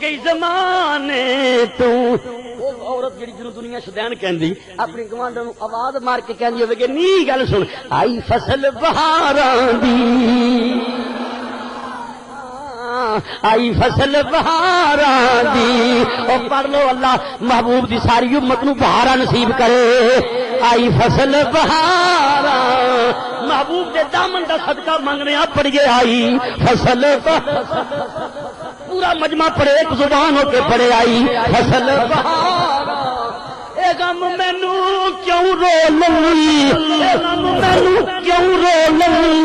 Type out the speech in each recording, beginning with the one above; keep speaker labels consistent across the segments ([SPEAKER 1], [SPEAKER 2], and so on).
[SPEAKER 1] گئی زمانے تو عورت جڑی جنوں دنیا شدین کہندی اپنی گوانڈ نوں آواز مار کے کہندی ہوے کہ نی گل سن آئی فصل بہاراں دی آئی فصل بہاراں دی او پڑھ لو اللہ محبوب دی ساری امت نو بہاراں نصیب کرے آئی فصل بہاراں محبوب دے دامن دا صدقہ منگنے پڑھیے آئی فصل پورا مجمع پڑھے ایک زبان ہو کے پڑھے آئی فصل بہاراں اے غم مینوں کیوں رولئی اے غم مینوں کیوں رولئی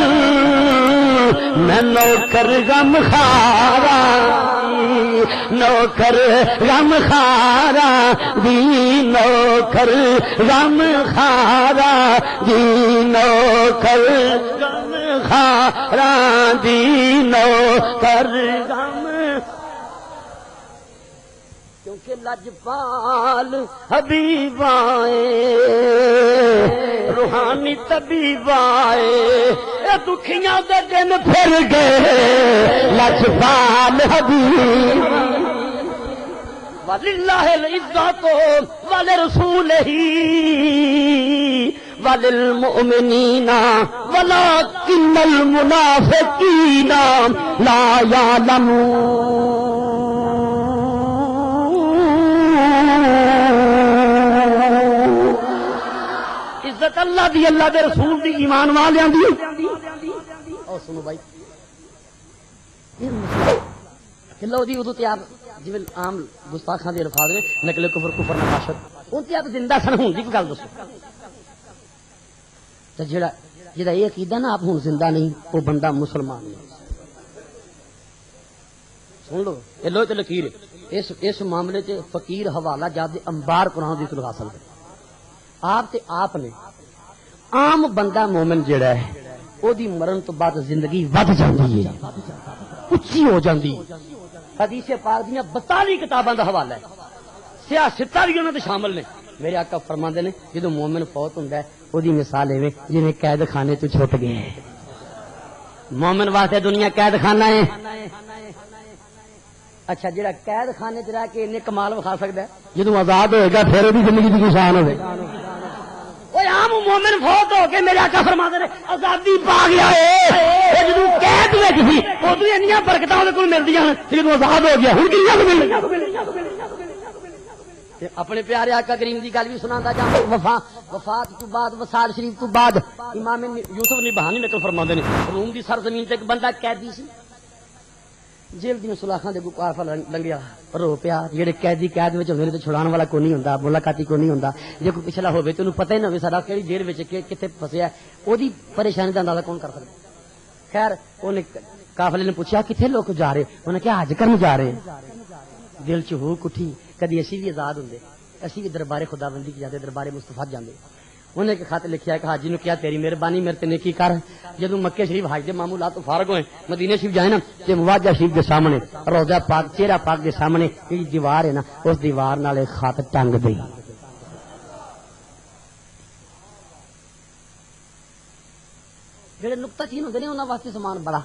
[SPEAKER 1] میں نوکر غم خارا نوکر غم خارا دی نوکر غم خارا دی نوکر غم خارا دی نوکر غم کیونکہ لجپال حبیب آئے روحانی طبیب آئے اے دکھیاں دے دن پھر گئے لجپال حبیب وللہ العزت ولرسولہ وللمؤمنین ولکن المنافقین لا یعلمون عزت اللہ دی اللہ دے رسول دی ایمان والیاں دی اور سنو بھائی لو جی ادو تے آپ جی عام گستاخاں دے الفاظ نے نقل کفر کفر نفاشت ان تے آپ زندہ سن ہون دی کوئی گل دسو تے جڑا یہ عقیدہ نا آپ ہوں زندہ نہیں وہ بندہ مسلمان نہیں سن لو یہ لو تے لکیر اس معاملے تے فقیر حوالہ جات دے انبار قرآن دی تو حاصل ہے آپ تے آپ نے عام بندہ مومن جڑا ہے او دی مرن تو بعد زندگی ود جاندی ہے اچھی ہو جاندی حدیث پاک دیاں 42 کتاباں دا حوالہ ہے سیاستاں بھی انہاں تے شامل نے میرے آقا فرماندے نے جدوں مومن فوت ہوندا ہے او دی مثال ایویں جویں قید خانے تو چھٹ گئے مومن واسطے دنیا قید خانہ ہے اچھا جڑا قید خانے چ رہ کے انہیں کمال وکھا سکتا ہے جدوں آزاد ہوئے گا پھر وہ زندگی کی نشان ہوئے وہ عام مومن فوت ہو کے میرے آقا فرماتے ہیں آزادی پا گیا ہے جدوں قید میں کسی ادو انیاں برکتاں اودے کول ملدیاں جدوں آزاد ہو گیا ہن کنیاں کو ملدیاں اپنے پیارے آقا کریم دی گل بھی سناندا جاں وفات تو بعد وصال شریف تو بعد امام یوسف نبہانی نقل فرماندے نے روم دی سرزمین تے ایک بندہ قیدی سی جیل دی سلاخاں دے قافلہ لنگیا رو پیا جڑے قیدی قید وچ ہوندے نے تے چھڑان والا کوئی نہیں ہوندا ملاقاتی کوئی نہیں ہوندا جے کوئی پچھلا ہوے تے انہوں پتہ ہی نہ ہوے سارا کیڑی جیل وچ کتے پھسیا اودی پریشانی دا اندازہ کون کر سکدا خیر اونے قافلے نے پوچھا کتھے لوگ جا رہے انہوں نے کہا حج کرن جا رہے ہیں دل چ ہوک اٹھی کدی اسی بھی آزاد ہوندے اسی بھی دربار خداوندی کی جاتے دربار مصطفیٰ جاندے انہیں ایک خط لکھیا کہ حاجی نو کیا تیری مہربانی میرے تے نیکی کر جدوں مکے شریف حج دے معمولات تو فارغ ہوئے مدینے شریف جائے نا تے مواجہ شریف دے سامنے روضہ پاک چہرہ پاک دے سامنے یہ دیوار ہے نا اس دیوار نال ایک خط ٹنگ دئی جڑے نقطہ چین ہوندے نے انہاں واسطے سامان بڑا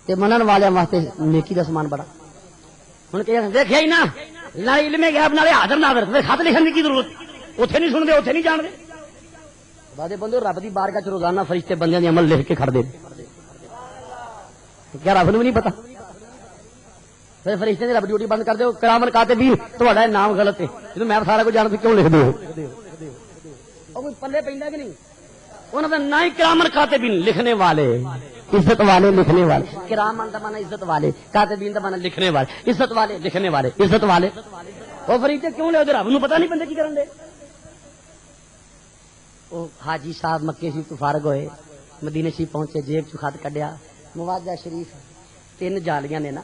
[SPEAKER 1] تے منن والے واسطے نیکی دا سامان بڑا ہن کہ دیکھیا ہی نا لا علم غیب نالے حاضر ناظر تے خط لکھن دی کی ضرورت اوتھے نہیں سن دے اوتھے نہیں جان دے بعدے بندے رب دی بارگاہ چ روزانہ فرشتے بندیاں دے عمل لکھ کے کھڑ دے کیا رب نوں نہیں پتہ پھر فرشتے نے رب ڈیوٹی بند کر دے کرامن کاتبین تہاڈا نام غلط ہے جدوں میں سارا کچھ جاندا کیوں لکھ دے او کوئی پلے پیندا کہ نہیں انہاں دا نام کرامن کاتبین لکھنے والے عزت والے لکھنے والے کرامن دا معنی عزت والے کاتبین دا معنی لکھنے والے عزت والے لکھنے والے عزت والے او فرشتے کیوں لے رب نوں پتہ نہیں بندے کی کرن دے حاجی صاحب مکے شریف تو فارغ ہوئے مدینے شریف پہنچے جیب چ خط کڈیا مواجہ شریف 3 جالیاں نے نا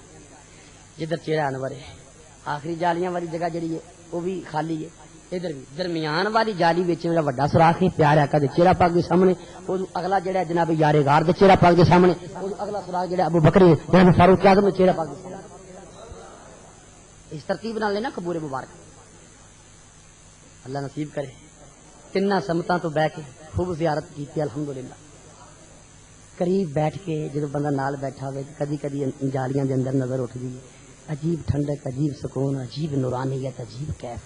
[SPEAKER 1] جدھر چہرہ انور ہے آخری جالیاں والی جگہ جڑی ہے وہ بھی خالی ہے ادھر بھی درمیان والی جالی وچ میرا بڑا سوراخ ہے پیارے آقا دے چہرہ پاک دے سامنے او اگلا جڑا جناب یار غار دے چہرہ پاک دے سامنے او اگلا سوراخ جڑا ابو بکر جناب فاروق اعظم دے چہرہ پاک دے سامنے اس ترتیب نال لینا قبور مبارک اللہ نصیب کرے تینوں سمتاں تو بہ کے خوب زیارت کی الحمدللہ قریب بیٹھ کے جب بندہ نال بیٹھا ہوئے کدی کدی جالیاں دے اندر نظر اٹھدی عجیب ٹھنڈک، عجیب سکون، عجیب نورانیت، عجیب کیف،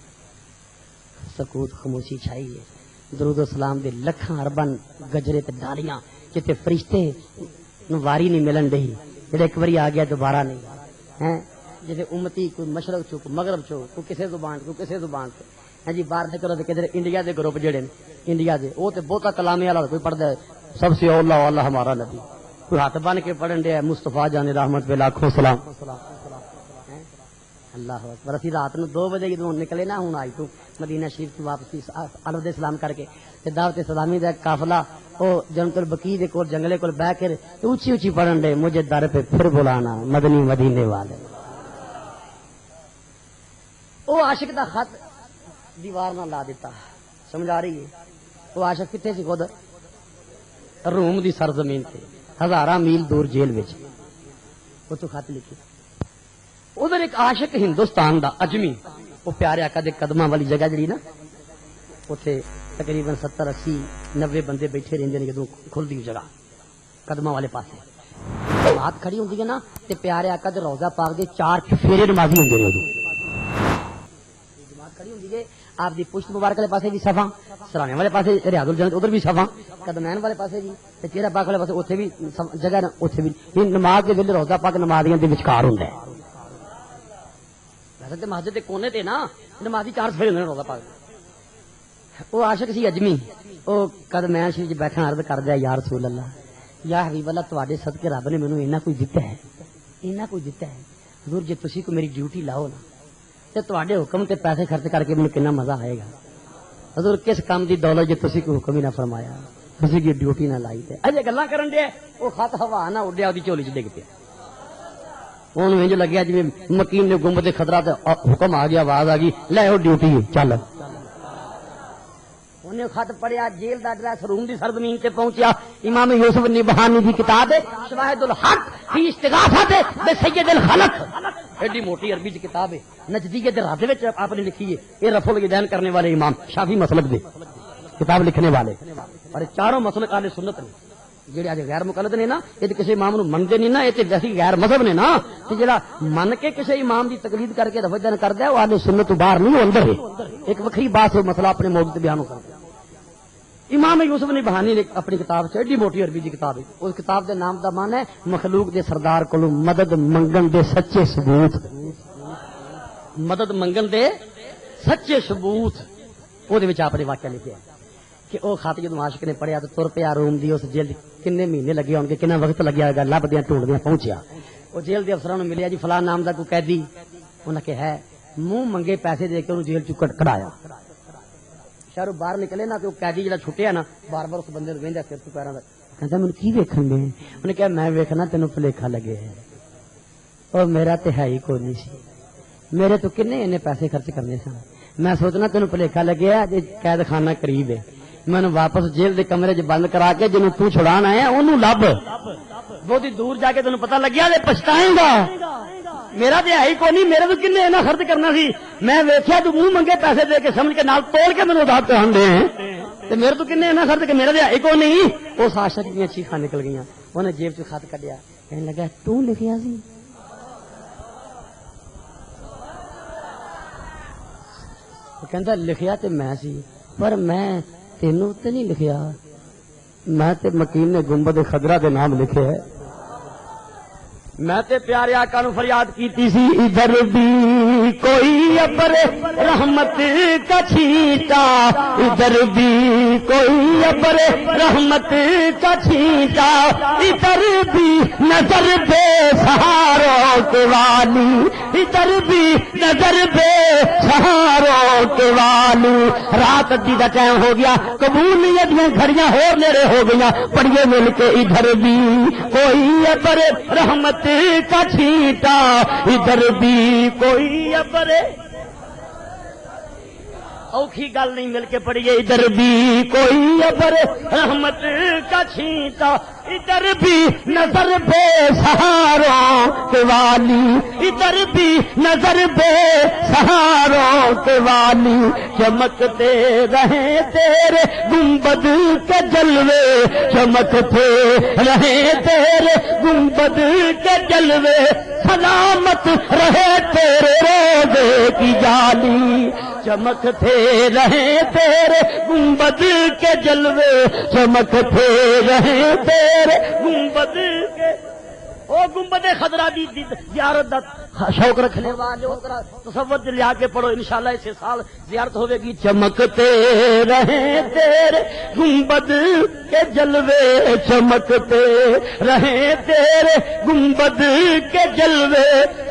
[SPEAKER 1] سکوت، خاموشی چھائی ہے. درود و سلام دے لکھاں ارباں گجرے تے ڈالیاں جتے فرشتے نو واری نہیں ملن ڈئی، جڑے ایک واری آ گیا دوبارہ نہیں ہیں. جیسے امتی کوئی مشرق چو کوئی مغرب چو کوئی کسے زبان کوئی کسے زبان سے. ہاں جی باہر نکلو تو کدھر انڈیا دے گروپ جڑے انڈیا دے وہ تو بہتا کلامی والا کوئی پڑھتا ہے سب سے اولا والا ہمارا نبی، کوئی ہاتھ بن کے پڑھن دیا مصطفیٰ جان رحمت پہ لاکھوں سلام. اللہ اکبر. اسی رات نو 2 بجے جدوں نکلے نا ہوں آئی تو مدینہ شریف کی واپسی علیہ السلام کر کے دعوت اسلامی دا قافلہ او جنت البقیع دے کول جنگلے کول بیٹھ کے اونچی اونچی پڑھن دے مجھے در پہ پھر بلانا مدنی مدینے والے. او عاشق دا خط دیوار نہ لا دیتا. سمجھ آ رہی ہے؟ وہ عاشق کتنے سی خود روم دی سرزمین تے ہزاراں میل دور جیل وچ وہ تو خط لکھی. ادھر ایک عاشق ہندوستان دا اجمی وہ پیارے آقا دے قدماں والی جگہ جڑی نا اتنے تقریباً 70 80 90 بندے بیٹھے رہندے نے جدوں کھلدی جگہ قدماں والے پاسے جماعت کھڑی ہوندی ہے نا تے پیارے آقا دے روضہ پاک دے 4 چفیرے نمازی ہوندے نے. ادوں جماعت کھڑی ہوندی ہے آپ دی پشت مبارک والے پاسے بھی صفاں، سرانے والے پاسے ریاض الجنت ادھر بھی صفاں، قدمین والے پاسے بھی تے چہرہ پاک والے پاسے اوتھے بھی جگہ اوتھے بھی. نماز دے ویلے روضہ پاک نمازیاں دے وچکار ہوندا ہے. ویسے تے مسجد دے کونے تے نا نمازی 4 صفے ہوندے نے روضہ پاک. وہ عاشق سی اجمی وہ قدمین شریف بیٹھا عرض کردا ہے یا رسول اللہ یا حبیب اللہ تواڈے صدقے رب نے مینوں اینا کوئی دتا ہے اینا کوئی دتا ہے. حضور جے تسی کو میری ڈیوٹی لاؤ نا تے تواڈے حکم تے پیسے خرچ کر کے مینوں کتنا مزہ آئے گا. حضور کس کام دی دولت جے تسی کو حکم ہی نہ فرمایا تسی کی ڈیوٹی نہ لائی تے اجے گلاں کرن دے وہ خط ہوا نہ اڈیا دی چولی چ ڈگ پیا. انہوں انج لگیا جی مکین نے گنبد خطرہ تے حکم آ گیا آواز آ گئی لے او ڈیوٹی چل. انہیں خط پڑھیا جیل دا ایڈریس روم دی سرزمین تے پہنچیا. امام یوسف نبہانی دی کتاب ہے شواہد الحق فی استغاثۃ بسید الخلق ایڈی موٹی عربی دی کتاب ہے نجدیہ دے رات وچ آپ نے لکھی ہے. یہ رفع الیدین کرنے والے امام شافعی مسلک دے کتاب لکھنے والے اور چاروں مسلک اہل سنت نے. جڑے اج غیر مقلد نے نا یہ کسی امام نو منتے نہیں نا یہ ویسے غیر مذہب نے نا. تے جڑا من کے کسی امام دی تقلید کر کے رفع الیدین کردا ہے وہ اہل سنت تو باہر نہیں اندر ہے. ایک وکری بات ہے مسئلہ اپنے موضوع تے بیان کردا. امام یوسف نبہانی نے اپنی کتاب سے ایڈی موٹی عربی دی کتاب ہے. اس کتاب دے نام دا معنی ہے مخلوق دے سردار کولوں مدد منگن دے سچے ثبوت. مدد منگن دے سچے ثبوت. وہ دے وچ آپ نے واقعہ لکھیا کہ او خط جدوں عاشق نے پڑھیا تو تر پیا روم دی. اس جیل کنے مہینے لگے ہون گے کنا وقت لگیا ہوگا لبدیاں ٹونڈدیاں پہنچیا. وہ جیل دے افسراں نوں ملیا جی فلاں نام دا کوئی قیدی. انہاں کہ ہے منہ منگے پیسے دے کے انہوں جیل چوں کڈایا. شہروں باہر نکلے نا تو قیدی جڑا چھٹیا نا بار بار اس بندے نوں ویندا سر تو پیراں دا کہندا مینوں کی ویکھن دے. انہیں کہا میں ویکھنا تینوں بھلیکھا لگے ہے اور میرا تے ہے ہی کوئی نہیں سی. میرے تو کنے انہیں پیسے خرچ کرنے سن. میں سوچنا تینوں بھلیکھا لگے ہے قید خانہ قریب ہے میں واپس جیل دے کمرے چ بند کرا کے جنوں تو چھڑان آیا انہوں لب بہت دور جا کے تینوں پتہ لگیا تے پچھتائیں گا. میرا تے ہے ہی کوئی نہیں. میرے تو کنے اینا خرچ کرنا سی. میں ویکھیا تو منہ منگے پیسے دے کے سمجھ کے نال توڑ کے مینوں عذاب پہن دے تے میرے تو کنے اینا خرچ کہ میرا تے ہے ہی کوئی نہیں. اس عاشق دیاں چیخاں نکل گئیاں. انہیں جیب چ خط کڈیا کہنے لگا تو لکھیا سی. کہندا لکھیا تے میں سی پر میں تینوں تے نہیں لکھیا. میں تے مکین نے گنبد خضرا دے نام لکھے ہے. میں تے پیارے آقا نو فریاد کیتی سی ادھر بھی کوئی ابر رحمت کا چھینٹا ادھر بھی کوئی ابر رحمت کا چھینٹا ادھر بھی نظر بے سہاروں کے والی ادھر بھی نظر بے سہاروں کے والی. رات ادی دا ٹائم ہو گیا قبولیت میں گھڑیاں ہور نیڑے ہو گئیاں. پڑھیے مل کے ادھر بھی کوئی ابر رحمت کا چھینٹا ادھر بھی کوئی ابر. اوکھی گل نہیں مل کے پڑھیے ادھر بھی کوئی ابر رحمت کا چھینٹا ادھر بھی نظر بے سہاروں کے والی ادھر بھی نظر بے سہاروں کے والی. چمکتے رہے تیرے گنبد کے جلوے چمکتے رہے تیرے گنبد کے جلوے سلامت رہے تیرے روزے کی جالی، چمکتے رہے تیرے گنبد کے جلوے، چمکتے رہے تیرے گنبد کے او گنبد خضرا دی زیارت دا شوق رکھنے والے تصور لیا کے پڑھو، انشاءاللہ اسے سال زیارت ہوے گی۔ چمکتے رہے تیرے گنبد کے جلوے، چمکتے رہے تیرے گنبد کے جلوے،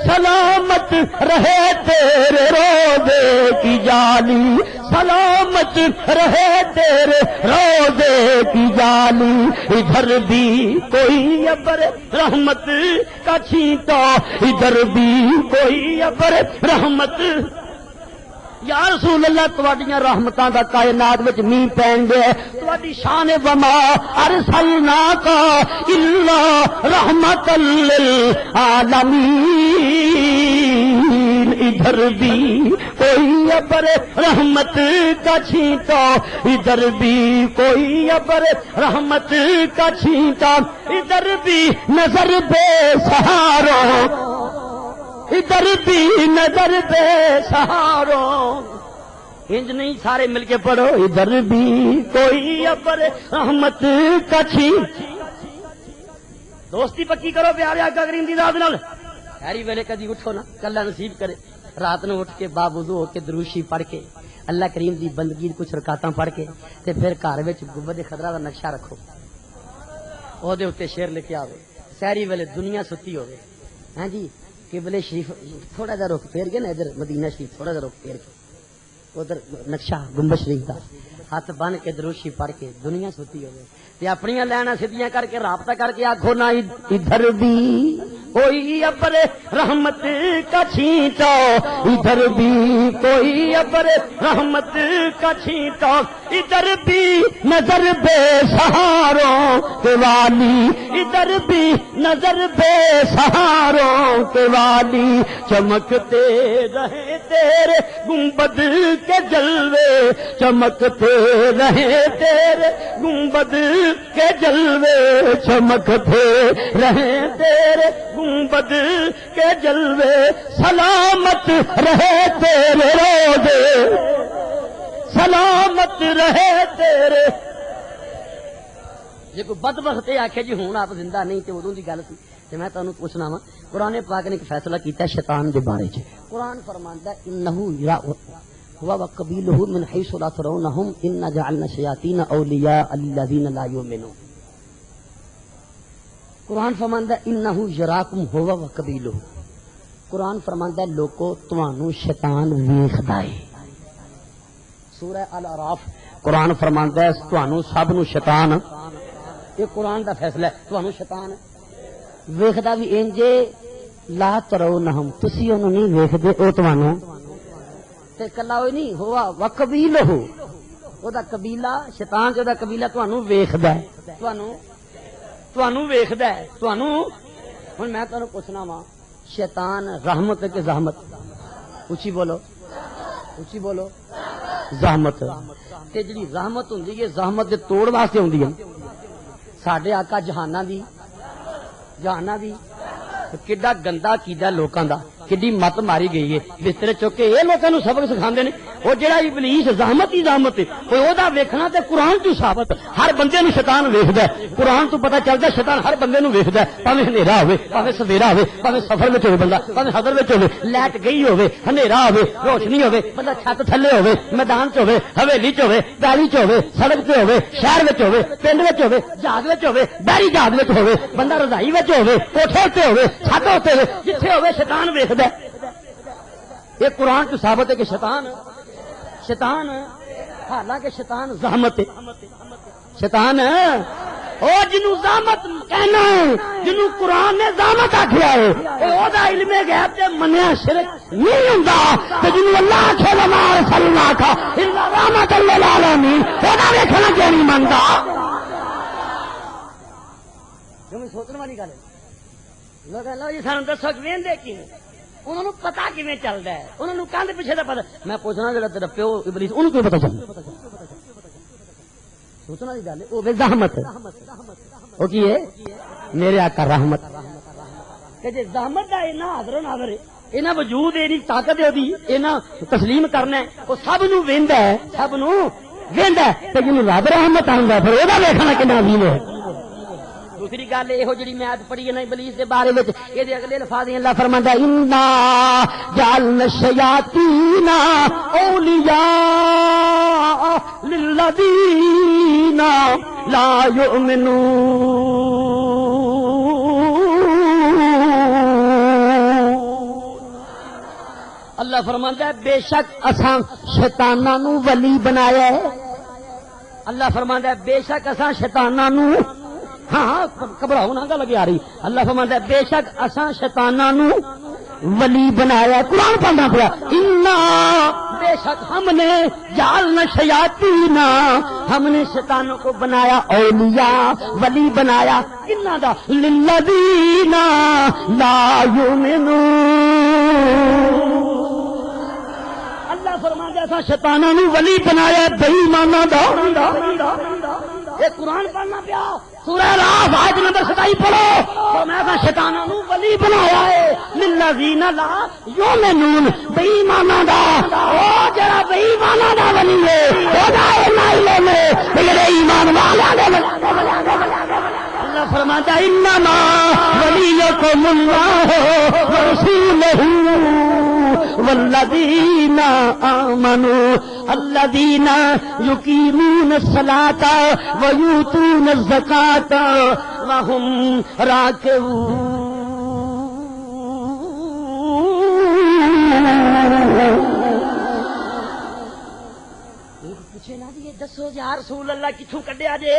[SPEAKER 1] سلامت رہے تیرے روزے کی جالی، سلامت رہے تیرے روزے کی جالی، ادھر بھی کوئی ابر رحمت کا چھینٹا، ادھر بھی کوئی ابر رحمت۔ یا رسول اللہ تواڈیاں رحمتاں دا کائنات وچ میਂਹ پین دے، تواڈی شان وما ارسلناک الا رحمت للعالمین، ادھر بھی کوئی ابر رحمت کا چھینٹا، ادھر بھی کوئی ابر رحمت کا چھینٹا، ادھر بھی نظر بے سہاروں، ادھر بھی نظر بے سہاروں، انج نہیں سارے مل کے پڑھو، ادھر بھی کوئی ابر رحمت کا چھینٹا۔ دوستی پکی کرو پیارے آقا کریم دی ذات نال، ہری ویلے کدی اٹھو نا، کلا نصیب کرے رات نو اٹھ کے باوضو ہو کے دروشی پڑھ کے اللہ کریم دی بندگی کچھ رکعتاں پڑھ کے تے پھر گھر وچ گنبد خضرا دا نقشہ رکھو، او دے اوتے شعر لکھیا ہوے، سحری ویلے دنیا ستی ہوے، ہاں جی قبلے شریف تھوڑا جا رخ پھیر کے نا، ادھر مدینہ شریف تھوڑا جا رخ پھیر کے ادھر نقشہ گنبد شریف دا ہاتھ بن کے دروشی پڑھ کے دنیا ستی ہوے تے اپنیاں لینا سیدیاں کر کے رابطہ کر کے آکھو نا، ادھر بھی کوئی ابر رحمت کا چھینٹا، ادھر بھی کوئی ابر رحمت کا چھینٹا، ادھر بھی نظر بے سہاروں کے والی، ادھر بھی نظر بے سہاروں کے والی، چمکتے رہے تیرے گنبد کے جلوے، چمکتے رہے تیرے گنبد کے جلوے، چمکتے رہے تیرے گنبد کے جلوے، سلامت رہے تیرے روزے، سلامت رہے تیرے۔ جے کوئی بدبخت آکھے جی ہوں آپ زندہ نہیں تے ادوں دی گل سی، تے میں تانوں پوچھنا وا، قرآن پاک نے ایک فیصلہ کیتا ہے شیطان دے بارے چ۔ قرآن فرماندا ہے انه هو وقبیلہ من حیث لا ترونہم انا جعلنا الشیاطین اولیاء للذین لا یؤمنون۔ قرآن فرماندا ہے انه یراکم هو وقبیلہ، قرآن فرماندا ہے لوکو تانوں شیطان ویکھدا ہے۔ سورہ الاعراف قرآن فرماندا ہے تانوں سب نو شیطان، یہ قرآن دا فیصلہ ہے، تانوں شیطان ویکھدا بھی انجے لا ترونہم، تسی انہوں نہیں ویکھدے، او تانوں تے کلا ہوئی نہیں ہوا وقبیلہ، او دا قبیلہ شیطان جو دا قبیلہ تانوں ویکھدا ہے، تانوں ویکھدا ہے، تانوں۔ ہن میں تانوں پوچھنا وا شیطان رحمت ہے کہ زحمت؟ اونچی بولو، اونچی بولو۔ زحمت تے جڑی رحمت ہوندی ہے زحمت دے توڑ واسطے ہوندی ہے۔ ساڈے آقا جہاناں دی کڈا گندا کیدا لوکاں دا، کڈی مت ماری گئی ہے بسترے چک کے، یہ لوکاں نو سبق سکھاندے نے۔ وہ جڑا ابلیس زحمت ہی زحمت ہے، کوئی او دا ویکھنا تے قرآن تو ثابت، ہر بندے نو شیطان ویکھدا ہے، قرآن تو پتہ چلدا شیطان ہر بندے نو ویکھدا ہے، پاویں ہنیرا ہوے، پاویں سویرا ہوے، پاویں سفر وچ ہوے بندہ، پاویں حضر وچ ہوے، لائٹ گئی ہوے، ہنیرا ہوے، روشنی ہوے، بندہ چھت تھلے ہوے، میدان چ ہوے، حویلی چ ہوے، گاڑی چ ہوے، سڑک تے ہوے، شہر وچ ہوے، پنڈ وچ ہوے، جہاز وچ ہوے، بحری جہاز وچ ہوے، بندہ رضائی وچ ہوے، کوٹھے تے ہوے، چھت تے ہوے، جتھے ہوے شیطان ویکھدا ہے۔ یہ قرآن تو ثابت ہے کہ شیطان حالانکہ شیطان زحمت ہے، شیطان او جنوں زحمت کہنا ہے، جنوں قرآن نے زحمت آکھیا ہے، او دا علم غیب تے منیا شرک نہیں ہوندا، تے جنوں اللہ آکھے وما ارسلناک الا رحمۃ للعالمین، او دا ویکھنا کیوں نہیں مندا؟ تمہیں سوچنے والی گل ہے۔ لوگ اللہ جی سانوں دسو کہ ویندے کیویں، انہوں نے پتا کیویں چلدا ہے، انہوں نے کندھ پیچھے دا پتا۔ میں پوچھنا جڑا تیرا پیو ابلیس انہوں کیوں پتا چلدا؟ سوچنا دی گل ہے، او بے زحمت ہے، او کی ہے میرے آقا رحمت، کہ جی زحمت کا اینا حاضر و ناظر ہے، اینا وجود ہے، طاقت ہے دی، اینا تسلیم کرنا ہے، وہ سب نو ویندا ہے، سب نو ویندا ہے، تے جنوں رب رحمت آندا پھر او دا ویکھنا کنا عظیم ہے۔ دوسری گل یہ جڑی میں پڑھی ہے نا ابلیس دے بارے وچ، اے دے اگلے الفاظ اللہ فرماندا ہے انا جعلنا الشیاطین اولیاء للذین لا یؤمنون۔ اللہ فرماندا ہے بے شک اساں شیطاناں نو ولی بنایا ہے، اللہ فرماندا ہے بے شک اساں شیطاناں نو، ہاں گھبراؤ نہ گل لگی آ رہی، اللہ فرماندا ہے بے شک اساں شیطاناں نو ولی بنایا، قرآن پڑھنا پڑا، انا بے شک ہم نے جعلنا شیاطین، ہم نے شیطانوں کو بنایا اولیاء، ولی بنایا، کنہاں دا؟ للذین لا یؤمنون۔ اللہ فرماندا ہے اساں شیطاناں نو ولی بنایا بے ایماناں دا۔ یہ قرآن پڑھنا پیا، سورہ الاعراف آیت نمبر 27 پڑھو، فرمایا شیطاناں نو ولی بنایا ہے للذین لا یؤمنون، بے ایماناں دا۔ او جڑا بے ایماناں دا ولی ہے او دا علم ہے میرے ایمان والا دے۔ اللہ فرماتا ہے انما ولیکم اللہ ورسولہ والذین آمنوا الذین یقیمون الصلاۃ ویؤتون الزکاۃ وهم راکعون۔ پوچھے نا جی دسو یا رسول اللہ کتھوں کڈیا جے،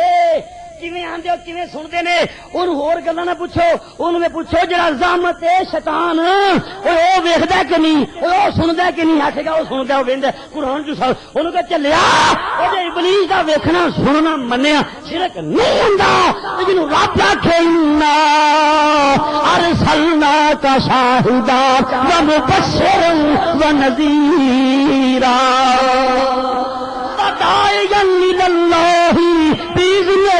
[SPEAKER 1] کیویں آندے ہو کیویں سنتے نے؟ انہوں ہور گلاں نہ پوچھو، انہوں میں پوچھو جڑا زعمت ہے شیطان او ویکھدا کہ نہیں، او سندا کہ نہیں؟ آکھے گا او سندا، او ویندا قرآن جو سال انہوں کہ چلیا او جے ابلیس دا ویکھنا سننا منیا شرک نہیں ہوندا، جنوں رب آکھے انا ارسلناک شاہدا ومبشرا ونذیرا داعیا الاللہ باذنہ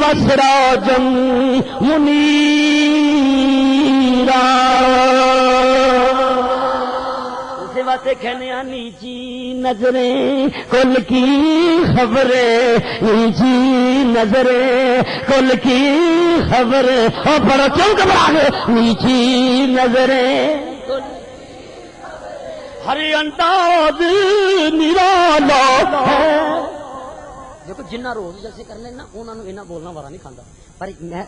[SPEAKER 1] وسراجا منیرا۔ اسی واسطے کہنے نیچی نظریں کل کی خبریں، نیچی نظریں کل کی خبریں، اور بڑا کیوں گھبرا گئے؟ نیچی نظریں ہر انداز نرالا ہے۔ دیکھو جنہ روز جیسے کرنے نا انہوں نے اینا بولنا وارا نہیں کھانا، پر میں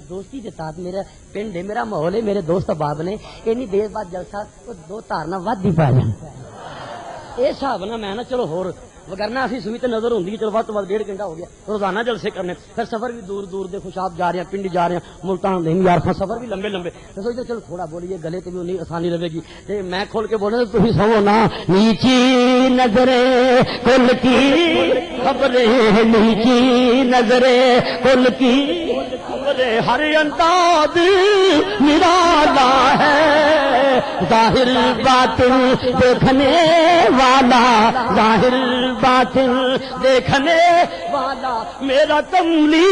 [SPEAKER 1] دوستی کے ساتھ میرا پنڈ ہے، میرا ماحول ہے، میرے دوست احباب نے اینی دیر بعد جلسہ تو دو تارنا ود ہی پا جان، یہ حساب نہ میں نا چلو ہور وگرنہ اسی سوئی تے نظر ہوندی چلو ود تو ود 1.5 گھنٹہ ہو گیا روزانہ جلسے کرنے، پھر سفر بھی دور دور دے خوشاب جا رہے ہیں، پنڈ جا رہے ہیں، ملتان دین یار سفر بھی لمبے لمبے، تو سوچتے چلو تھوڑا بولیے گلے تے بھی نہیں آسانی رہے گی، تے میں کھول کے بولنا تو تھی سو نا نیچی نظریں کل کی خبریں، نیچی نظریں کل کی خبریں، ہر انداز نرالا ہے، ظاہر باطن دیکھنے والا، ظاہر باطن دیکھنے والا میرا کملی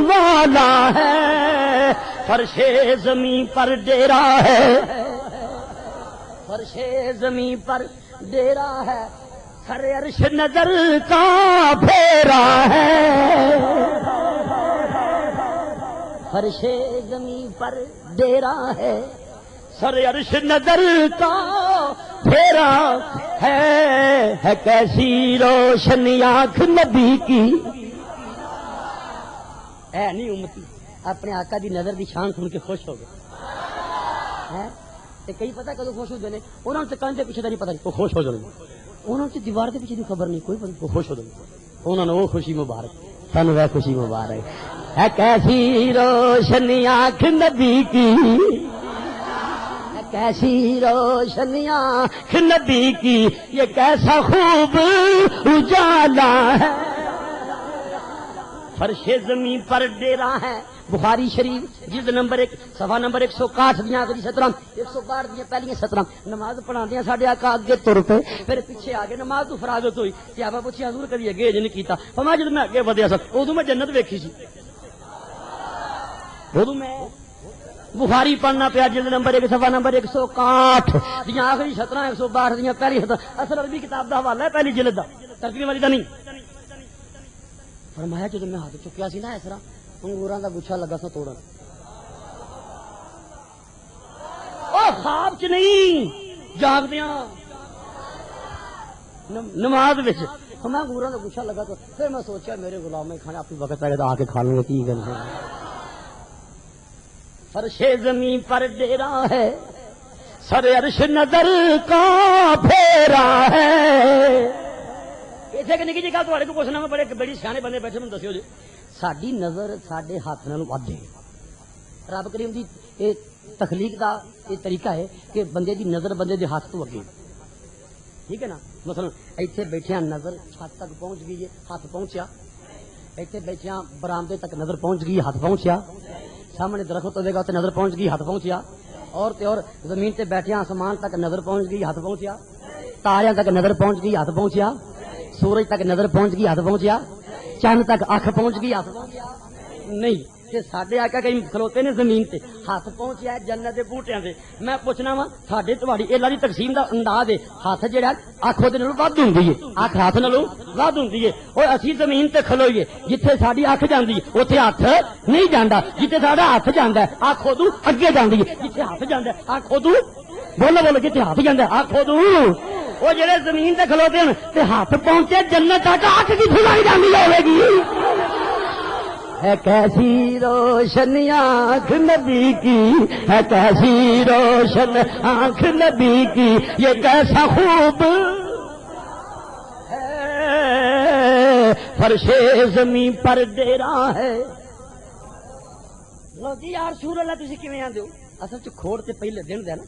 [SPEAKER 1] والا ہے، فرش زمین پر ڈیرا ہے، فرش زمین پر ڈیرا ہے، سر عرش نظر کا پھیرا ہے، فرش زمین پر ڈیرا ہے، سر عرش نظر کا پھیرا ہے کیسی روشنی آنکھ نبی کی، اے نہیں امتی اپنے آقا دی نظر دی شان سن کے خوش ہو گئے، کئی پتہ کدو خوش ہوتے ہیں، انہوں نے کان کے پیچھے نہیں پتہ وہ خوش ہو جائیں، انہوں نے دیوار کے پیچھے کی خبر نہیں کوئی وہ خوش ہو جائیں، انہوں نے وہ خوشی مبارک، سن وہ خوشی مبارک ہے کیسی روشنی آنکھ نبی کی، کیسی روشنیاں نبی کی، یہ کیسا خوب اجالا ہے، فرش زمین پر ڈیرا ہے۔ بخاری شریف جلد نمبر 1 صفحہ نمبر 161 دیاں اگلی 17 162 دیاں پہلی 17 نماز پڑھاندیاں ساڈے آقا اگے تر پے، پھر پیچھے آ گئے، نماز تو فراغت ہوئی، صحابہ پوچھیا حضور کبھی اگے نہیں کیتا، فرمایا جب میں اگے ودیا سا ادوں میں جنت ویکھی سی، ادوں میں بخاری پڑھنا پیا جلد نمبر 1 صفحہ نمبر 161 دیاں آخری 17 162 دیاں پہلی 17 اصل عربی کتاب دا حوالہ ہے پہلی جلد دا ترجمے والی دا نہیں. فرمایا جب میں ہاتھ چکیا سی نا اس طرح انگوراں دا گچھا لگا سا توڑن. او خواب چ نہیں جاگدیاں نماز وچ میں انگوراں دا گچھا لگا تو پھر میں سوچا میرے غلام کھانے اپنی وقت آئے گا آ کے کھا لیں گے کی گل ہے. فرش زمین پر ڈیرا ہے سر عرش نظر کا پھیرا ہے. اتنے کہ نکی جی گل تھوڑے کو پوچھنا میں بڑی سیانے بندے بیٹھے میں دسو جی ساری نظر سارے ہاتھ نال ود ہے. رب کریم دی یہ تخلیق دا یہ طریقہ ہے کہ بندے دی نظر بندے دے ہاتھ تو اگے. ٹھیک ہے نا. مثلا ایتھے بیٹھے نظر چھت تک پہنچ گئی ہاتھ پہنچیا. ایتھے بیٹھے برامدے تک نظر پہنچ گئی ہاتھ پہنچیا. سامنے درخت ہوے گا تو نظر پہنچ گئی ہاتھ پہنچیا. اور تے اور زمین تے بیٹھے آسمان تک نظر پہنچ گئی ہاتھ پہنچیا. تاریاں تک نظر پہنچ گئی ہاتھ پہنچیا. سورج تک نظر پہنچ گئی ہاتھ پہنچیا. چند تک اکھ پہنچ گئی ہاتھ پہنچیا. نہیں کہ ساڈے آقا کہیں کھلوتے نے زمین تے ہاتھ پہنچیا جنت دے بوٹیاں تے. میں پوچھنا وا ساڈے تہاڈی اللہ دی تقسیم دا انداز ہے ہاتھ جڑا اکھ دے نالوں ود ہوندی ہے اکھ ہاتھ نالوں ود ہوندی ہے. اور اسی زمین تے کھلوئیے جتھے ساڈی اکھ جاندی ہے اوتھے ہاتھ نہیں جاندا. جتھے ساڈا ہاتھ جاندا ہے اکھ اودوں اگے جاندی ہے. جتھے ہاتھ جاندا ہے اکھ اودوں بولو بولو جتھے ہاتھ جاندا ہے اکھ اودوں. وہ جڑے زمین تے کھلوتے ہیں تے ہاتھ پہنچے جنت تک اکھ کی کھلائی جاندی ہوے گی. ہے کیسی روشن آنکھ نبی کی ہے کیسی روشن آنکھ نبی کی یہ کیسا خوب ہے فرش زمین پر ڈیرا ہے. لو جی یار رسول اللہ تسی کیویں آندے ہو اصل چ کھوڑ تے پہلے دن دا نا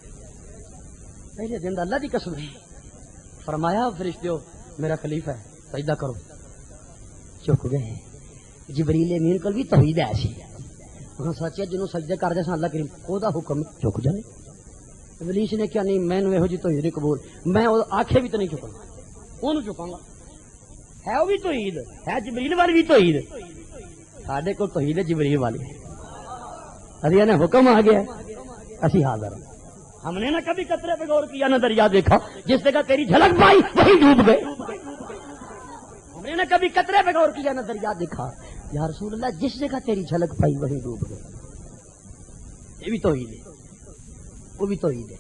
[SPEAKER 1] پہلے دن دا اللہ دی قسم ہے. فرمایا فرشتو میرا خلیفہ ہے سجدہ کرو. چک گئے. جبریل امین کول بھی توحید ہے سی انہاں سوچیا جنوں سجدے کردے سن اللہ کریم او دا حکم چک جانے. ابلیس نے کیا نہیں مینوں ایہو جی توحید قبول میں او آکھے بھی تے نہیں چکاں اونوں چکاں گا. ہے او بھی توحید ہے جبریل والی بھی توحید ساڈے کول توحید ہے جبریل والی. ابھی نے حکم آ گیا اسی حاضر ہیں. ہم نے نہ کبھی قطرے پہ غور کیا نہ دریا دیکھا جس جگہ تیری جھلک پائی وہی ڈوب گئے. ہم نے نہ کبھی قطرے پہ غور کیا نہ دریا دیکھا یا رسول اللہ جس جگہ تیری جھلک پائی وہی ڈوب گئے. یہ بھی توحید ہے وہ بھی توحید ہے.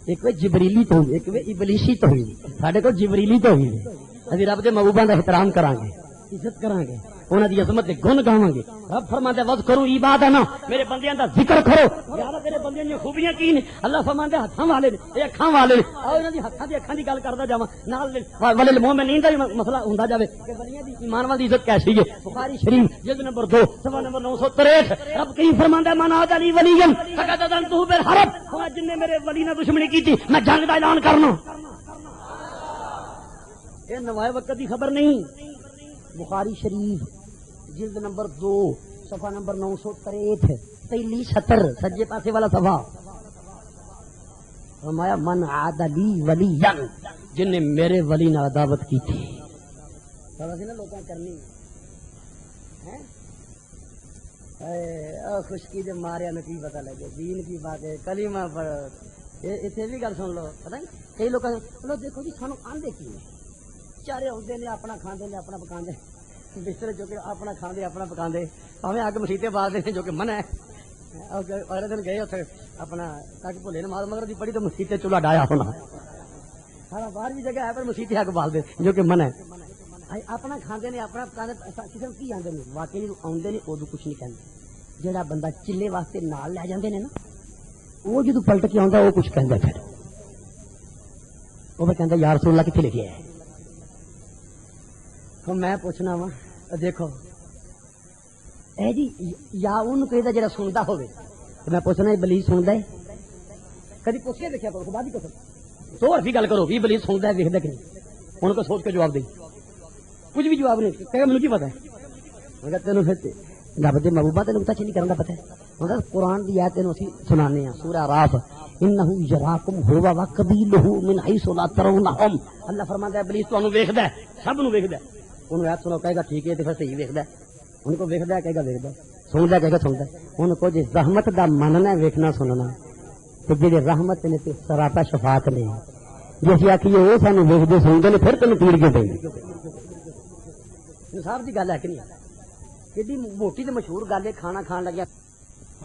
[SPEAKER 1] ایک وہ جبریلی توحید ایک وہ ابلیسی توحید. ساڈے کو جبریلی توحید ہے. ابھی رب دے محبوباں دا احترام کران گے عزت کران گے انہاں دی عظمت دے گن گاواں گے. رب فرماندا ہے وذکروا عبادنا میرے بندیاں دا ذکر کرو. یار تیرے بندیاں دی خوبیاں کی نے. اللہ فرماندا ہے ہتھاں والے نے اے اکھاں والے نے. آ انہاں دی ہتھاں دی اکھاں دی گل کردا جاواں نال ولل المؤمنین دا مسئلہ ہوندا جاوے کہ ولیاں دی ایمان والی عزت کیسی ہے. بخاری شریف جلد نمبر 2 صفحہ نمبر 963 رب کی فرماندا ہے من عاد علی ولیا فقد اذنته بالحرب. جن نے میرے ولی نال دشمنی کیتی میں جنگ دا اعلان کرنا. اے نوائے وقت دی خبر نہیں. بخاری شریف جلد نمبر 2 صفحہ نمبر 963 پہلی سطر سجے پاسے والا صفحہ. فرمایا من عاد لی ولیا جن نے میرے ولی نال عداوت کی تھی. لوگاں کرنی خشکی دے ماریا نو کی پتہ لگے دین کی بات ہے کلمہ پڑھو. اتنے بھی گل سن لو پتہ نہیں کئی لوگ دیکھو جی سانو آندے کی چارے آتے نے اپنا کھاندے نے اپنا پکاندے بستر جو کہ اپنا کھاندے اپنا پکاندے پاویں اگ مسیتے بال دے جو کہ منع ہے. اگلے دن گئے اتنے اپنا تک بھولے نماز مگر دی پڑھی تو مسیتے چولہا ڈایا ہونا سارا باہر بھی جگہ ہے پر مسیتے اگ بال دے جو کہ منع ہے. اپنا کھاندے نے اپنا پکاندے کسی کو کی آندے نے واقعی آندے نے ادو کچھ نہیں کہندے. جہاں بندہ چلے واسطے نال لے جاندے نے نا وہ جدو پلٹ کے آندا وہ کچھ کہندا پھر وہ کہندا یا رسول اللہ کتنے لکھے ہے. میں پوچھنا وا دیکھو اے جی یا ان کو جڑا سنتا ہوے میں پوچھنا ابلیس سنتا ہے کدی پوچھ کے دیکھا کرو خدا دی قسم تو اور بھی گل کرو بھی ابلیس سنتا ہے دیکھدا کہ نہیں ان کو سوچ کے جواب دے کچھ بھی جواب نہیں کہ مجھے کی پتہ ہے مگر تینوں پھر رب دے محبوبہ تینوں پتہ نہیں کرن دا پتہ ہے. مگر قرآن دی آیت تینوں اسی سنانے ہیں سورہ اعراف انه یراکم هو وقبیلہ من حیث لا ترونہم. اللہ فرماتا ہے ابلیس تانوں ویکھدا ہے سب نوں ویکھدا ہے. انہوں نے سنو کہے گا ٹھیک ہے تو پھر صحیح ویکھدا ہے ان کو ویکھدا ہے کہے گا ویکھدا ہے سنتا کہ سنتا انہوں کو جی رحمت دا مننا ویکھنا سننا تو جی رحمت نے تو سراپا شفاعت نے جی اسی آخیے وہ سانو ویکھتے سنتے ہیں پھر تینوں پیڑ کے پی انصاف کی گل ہے کہ نہیں ایڈی موٹی تو مشہور گل ہے کھانا کھان لگیا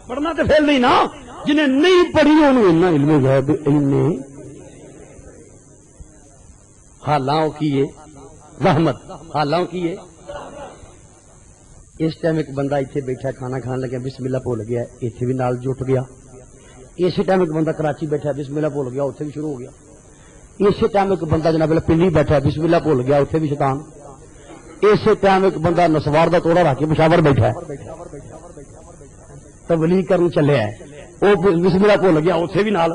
[SPEAKER 1] پڑھنا تو پھر نہیں نا جنہیں نہیں پڑھی انہوں علم غیب حالاں کی رحمت حالاں کی اس ٹائم ایک بندہ اتنے بیٹھا کھانا کھان لگیا بسم اللہ بھول گیا اتنے بھی نال جٹ گیا اسی ٹائم ایک بندہ کراچی بیٹھا بسم اللہ بھول گیا اتنے بھی شروع ہو گیا اسی ٹائم ایک بندہ جناب پنڈی بیٹھا بسم اللہ بھول گیا اتنے بھی شیطان اسی ٹائم ایک بندہ نسوار کا توڑا رکھ کے پشاور بیٹھا تبلیغ کرنے چلے وہ بسم اللہ بھول گیا اتنے بھی نال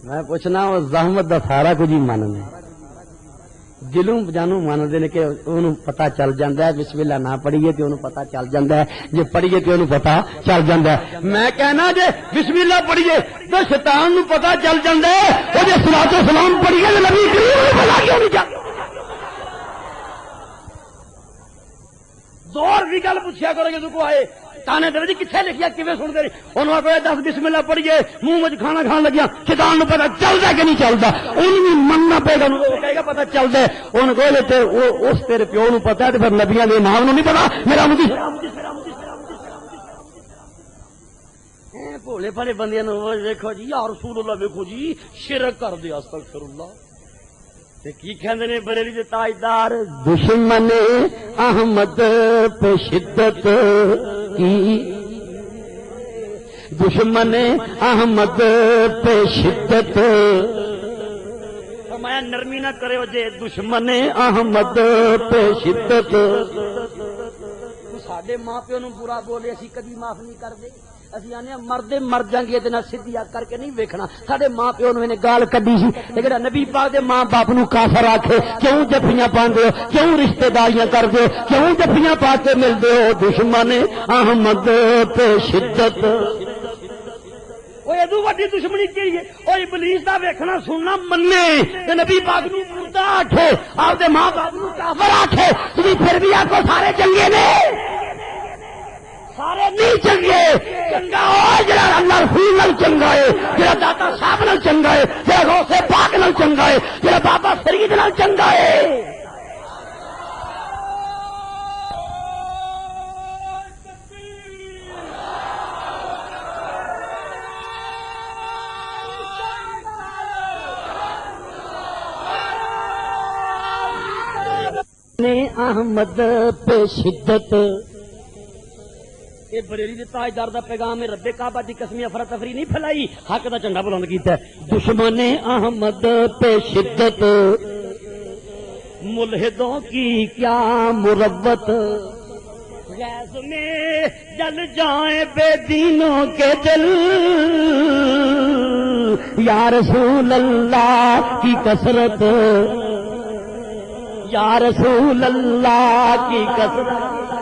[SPEAKER 1] میں پوچھنا وہ زحمت دا سارا کچھ ہی ماننے دلوں جانوں مانتے ہیں کہ انہوں پتا چل جاتا ہے بسم اللہ نہ پڑھیے تو انہوں پتا چل جاتا ہے جی پڑھیے تو انہوں پتا چل جاتا ہے میں کہنا جی بسم اللہ پڑھیے تو شیطان نو پتا چل جاتا ہے وہ جی صلاۃ و سلام پڑھیے تو نبی کریم نو پتا کیوں نہیں چلتا دور بھی گل پوچھا کرو گے تو آئے تانے دے کتنے لکھیا کیویں سن دے انہوں آ 10 بسم اللہ پڑھیے منہ میں کھانا کھان لگیا شیطان نو پتا چلتا کہ نہیں چلتا انہوں بھی مننا پے گا کہے گا پتا چلتا ہے ان کو اس تیرے پیو نو پتا ہے پھر نبیاں دے نام نو نہیں پتا میرا بھولے بھالے بندے ویکھو جی یا رسول اللہ ویکھو جی شرک کر دے استغفر اللہ کی کہندے نے بریلی دے تاجدار دشمن احمد پہ شدت کی دشمن احمد پہ شدت فرمایا نرمی نہ کرے جے دشمن احمد پہ شدت ساڈے ماں پیو نو برا بولے اسی کدی معاف نہیں کرتے اسی آنے مرد مر جائیں گے سیدھی کر کے نہیں ویکھنا ساڈے ماں پیو نے گال کڈی سی لیکن نبی پاک دے ماں باپ نو کافر آکھے کیوں جفیاں پاندے ہو کیوں رشتہ داریاں کردے ہو کیوں جفیاں پا کے ملدے ہو دشمن احمد پہ شدت ادو وڈی دشمنی کی ہے وہ ابلیس دا ویکھنا سننا منے تے نبی پاک نو مردہ آکھے آپ دے ماں باپ نو کافر آکھے تسی پھر بھی آکھو سارے چنگے نے سارے نہیں چنگے چنگا ہو جڑا اللہ رسول نال چنگا ہے جڑا داتا صاحب نال چنگا ہے جڑا غوث پاک نال چنگا ہے جڑا بابا فرید نال چنگا ہے احمد پہ شدت یہ بریلی دے تاجدار دا پیغام ہے رب کعبہ دی قسمی افراتفری نہیں پھیلائی حق دا جھنڈا بلند کیتا ہے دشمن احمد پہ شدت ملحدوں کی کیا مروت غیظ میں جل جائیں بے دینوں کے دل یا رسول اللہ کی کثرت یا رسول اللہ کی کثرت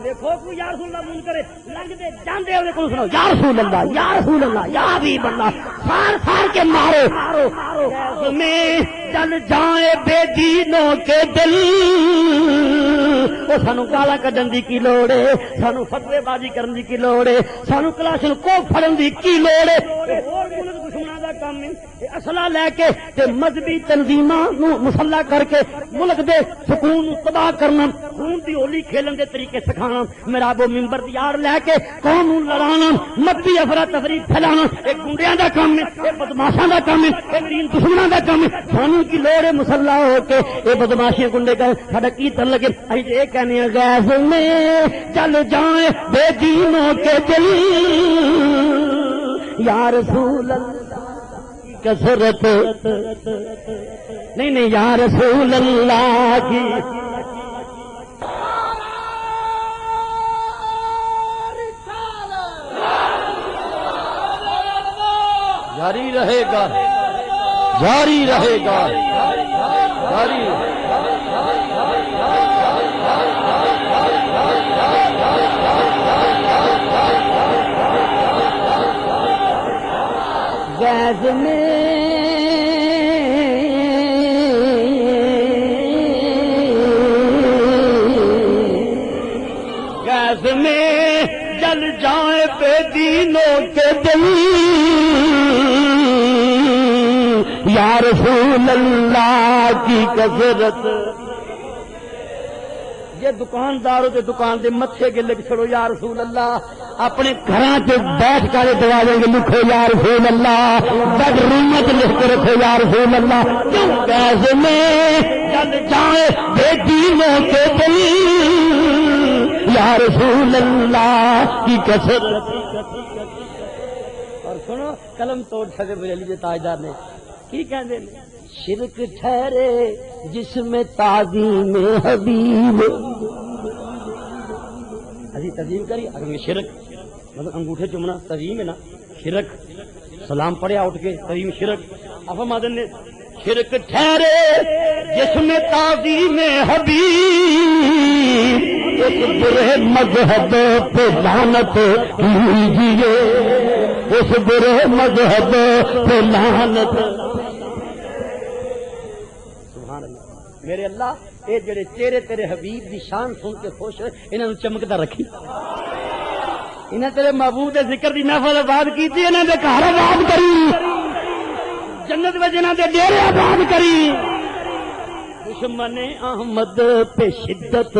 [SPEAKER 1] دیکھو کوئی یا رسول اللہ من کرے لنگ دے جاندے ہوئے کو سنو یا رسول اللہ یا رسول اللہ یا حبیب اللہ سار سار کے مارو میں چل جائیں بے دینوں کے دل وہ سانو گالا کڈن دی کی لوڑ ہے سانو فتوی بازی کرن دی کی لوڑ ہے سانو کلاشن کو پھڑن دی کی لوڑ ہے اور ملک دشمناں دا کام ہے اسلحہ لے کے تے مذہبی تنظیماں نو مسلح کر کے ملک دے سکون نو تباہ کرنا خون دی ہولی کھیلن دے طریقے سکھانا میرا وہ ممبر یار لے کے قوم نو لڑانا مذہبی افراتفری پھیلانا ایک گنڈیاں دا کام ہے اے بدماشاں دا کام ہے اے دین دشمناں دا کام ہے سانو کی لوڑ ہے مسلح ہو کے اے بدماشیاں گنڈے کا ساڈا کی تن لگے ائی اے کہنے غیظ میں چل جائیں بے دینوں کے دل یا رسول اللہ کثرت نہیں یا رسول اللہ کی جاری رہے گا جاری رہے گا جاری غیظ میں کے دل یا رسول اللہ کی کثرت یہ دکاندار تے دکان دے متھے کے لکھ چھڑو یا رسول اللہ اپنے گھراں تے بیٹھ کر دروازے کے لکھو یا رسول اللہ بیڈ روم تے لکھ کے رکھو یا رسول اللہ کیوں کیسے میں جل جائے بے دینوں کے دل یا رسول اللہ کی کثرت اور سنو قلم توڑ سکے بریلی کے تاجدار نے کی کہندے نے شرک ٹھہرے جس میں تعظیم حبیب ابھی تعظیم کری اگر شرک مطلب انگوٹھے چومنا تعظیم ہے نا شرک سلام پڑھیا اٹھ کے تعظیم شرک افا مادن نے شرک ٹھہرے جس میں تعظیم حبیب اس برے مذہب پہ لعنت کیجیے اس برے مذہب پہ لعنت میرے اللہ اے جڑے چہرے تیرے حبیب دی شان سن کے خوش ہوئے انہاں چمکدا رکھی انہاں تیرے محبوب دے ذکر دی محفل آباد کیتی انہاں دے گھر آباد کری جنت وچ انہاں دے ڈیرے آباد کری دشمن احمد پہ شدت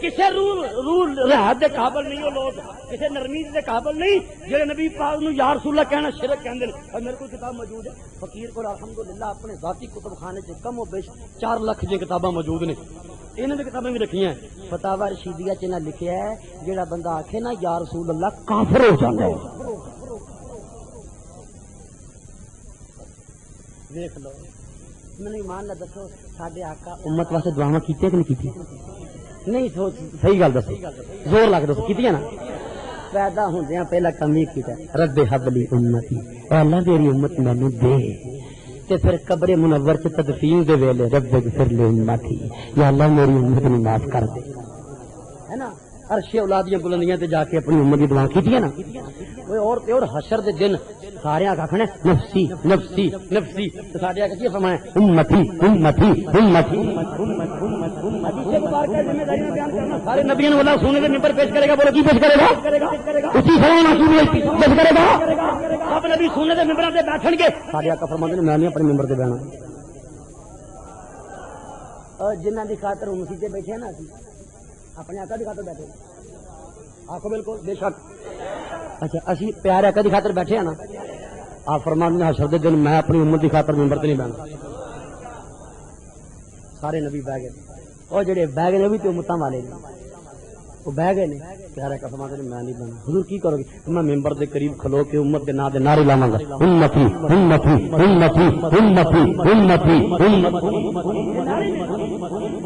[SPEAKER 1] کسے رول رہت دے قابل نہیں وہ لوگ کسے نرمی دے قابل نہیں جڑے نبی پاک نو یا رسول اللہ کہنا شرک کہندے نے اور میرے کو کتاب موجود ہے فقیر کو الحمدللہ اپنے ذاتی کتب خانے سے کم و بیش 4 لاکھ دی کتاباں موجود نے انہاں دی کتاباں بھی رکھیاں ہیں فتاوی رشیدیہ چ نہ لکھیا ہے جڑا بندہ آکھے نا یا رسول اللہ کافر ہو جاندا ہے دیکھ لو میں ایمان نہ دسو ساڈے آقا امت واسطے دعاواں کیتیاں کہ نہیں کیتیاں نہیں صحیح گل دسو زور لا کے دسو کیتیاں نا پیدا ہوندیاں پہلا کام یہ کیتا رب حب لی امتی اے اللہ تیری امت مینوں دے تے پھر قبر منور چ تدفین دے ویلے رب اغفر لی امتی یا اللہ میری امت نوں معاف کر دے ہے نا عرش اولادیاں بلندیاں تے جا کے اپنی امت دی دعا کیتیاں نا اوے اور حشر دے دن سارے آکھنے نفسی نفسی نفسی تے ساڈے آکھ کی فرمایا امتی امتی امتی سارے نبیوں والا سونے کے ممبر پیش کرے گا بولو کی پیش کرے گا اسی فرمان پیش کرے گا سب نبی سونے کے ممبر تے بیٹھن گے سارے آقا فرماتے ہیں میں نہیں اپنے ممبر تے بیٹھنا اور جنہاں دی خاطر امتی تے بیٹھے نا اسی اپنے آقا دی خاطر بیٹھے آخو بالکل بے شک اچھا اسی پیارے آقا دی خاطر بیٹھے ہیں نا آپ فرماتے ہیں حشر دے دن میں اپنی امت دی خاطر ممبر تے نہیں بیٹھنا سارے نبی بہ گئے اور جڑے بہ گئے بھی تو امتاں والے نے وہ بہ گئے نے پیارے آقا فرماتے ہیں میں نہیں بہنا حضور کی کرو گے میں ممبر دے قریب کھلو کے امت دے نام دے نعرے لاواں گا امتی امتی امتی امتی امتی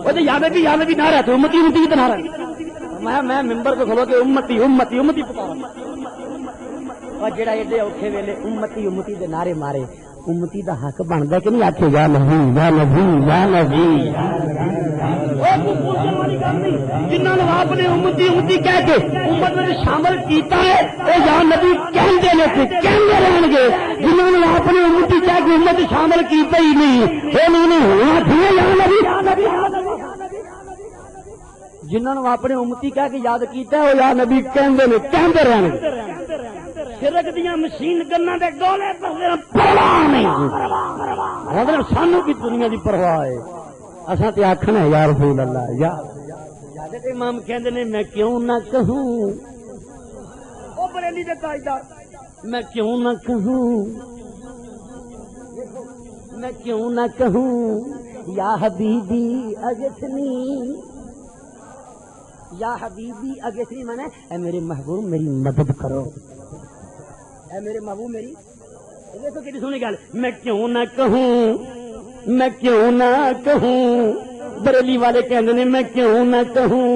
[SPEAKER 1] امتی یا نبی نعرہ تو امتی امتی کی نعرہ میں ممبر کو کھلو کے امتی امتی امتی اور جڑا ایڈے اوکھے ویلے امتی امتی دے نعرے مارے امتی دا حق بندا کہ نہیں آکھے یا نبی یا نبی یا نبی جنہاں نے آپ نے امتی امتی کہہ کے امت میں شامل کیتا ہے او یا نبی کہندے نے تے کہندے رہن گے جنہاں نے آپ نے امتی کہہ کے امت شامل کیتا ہی نہیں انہوں نے ہونا تھی یا نبی جنہوں نے اپنے امتی کہہ کے یاد کیتا ہے وہ یا نبی کہندے نے کہندے رہن گے شرک دیاں مشین گناں دے گولے پرواہ نہیں حضرت سانو کی دنیا دی پرواہ ہے اساں تے آکھنا ہے یا رسول اللہ یا حضرت امام کہندے نے میں کیوں نہ کہوں او بریلی دے تاجدار میں کیوں نہ کہوں میں کیوں نہ کہوں یا حبیبی اگتنی یا حبیبی اگتنی مانے اے میرے محبوب میری مدد کرو اے میرے محبوب میری دیکھو کتنی سونی گل میں کیوں نہ کہوں میں کیوں نہ کہوں بریلی والے کہندے نے میں کیوں نہ کہوں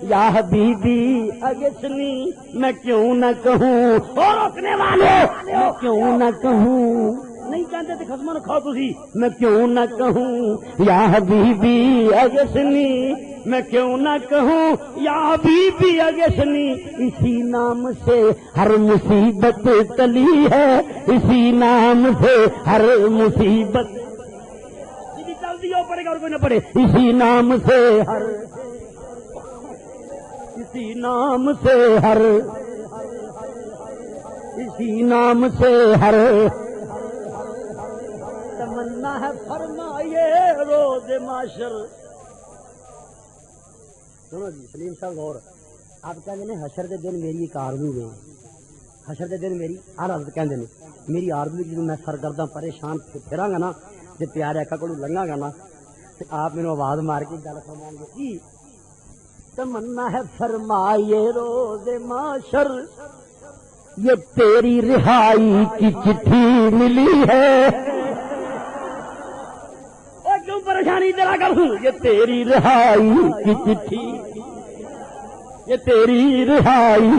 [SPEAKER 1] یا حبیبی اگتنی میں کیوں نہ کہوں اور روکنے والے میں کیوں نہ کہوں نہیں چاہتے تو خسموں نے کھاؤ تسی میں کیوں نہ کہوں یا حبیبی اگتنی میں کیوں نہ کہوں یا حبیبی اگتنی اسی نام سے ہر مصیبت ٹلی ہے اسی نام سے ہر مصیبت جلدی ہو پڑے گا اور کوئی نہ پڑے اسی نام سے ہر اسی نام سے ہر اسی نام سے ہر تمنا ہے فرمائیے روز محشر. سنو جی سلیم صاحب غور آپ کہتے ہیں حشر دے دن میری ایک آرزو ہے. حشر دے دن میری ہر حضرت کہتے ہیں میری آرزو جب میں سرگرداں پریشان پھراں گا نا تے پیارے آقا کولوں لنگاں گا نا تے آپ میرے آواز مار کے گل فرمائیں گے جی تمنا ہے فرمائیے روز محشر یہ تیری رہائی کی چٹھی ملی ہے. کیوں پریشانی تیرا کروں یہ تیری رہائی کی چٹھی یہ تیری رہائی.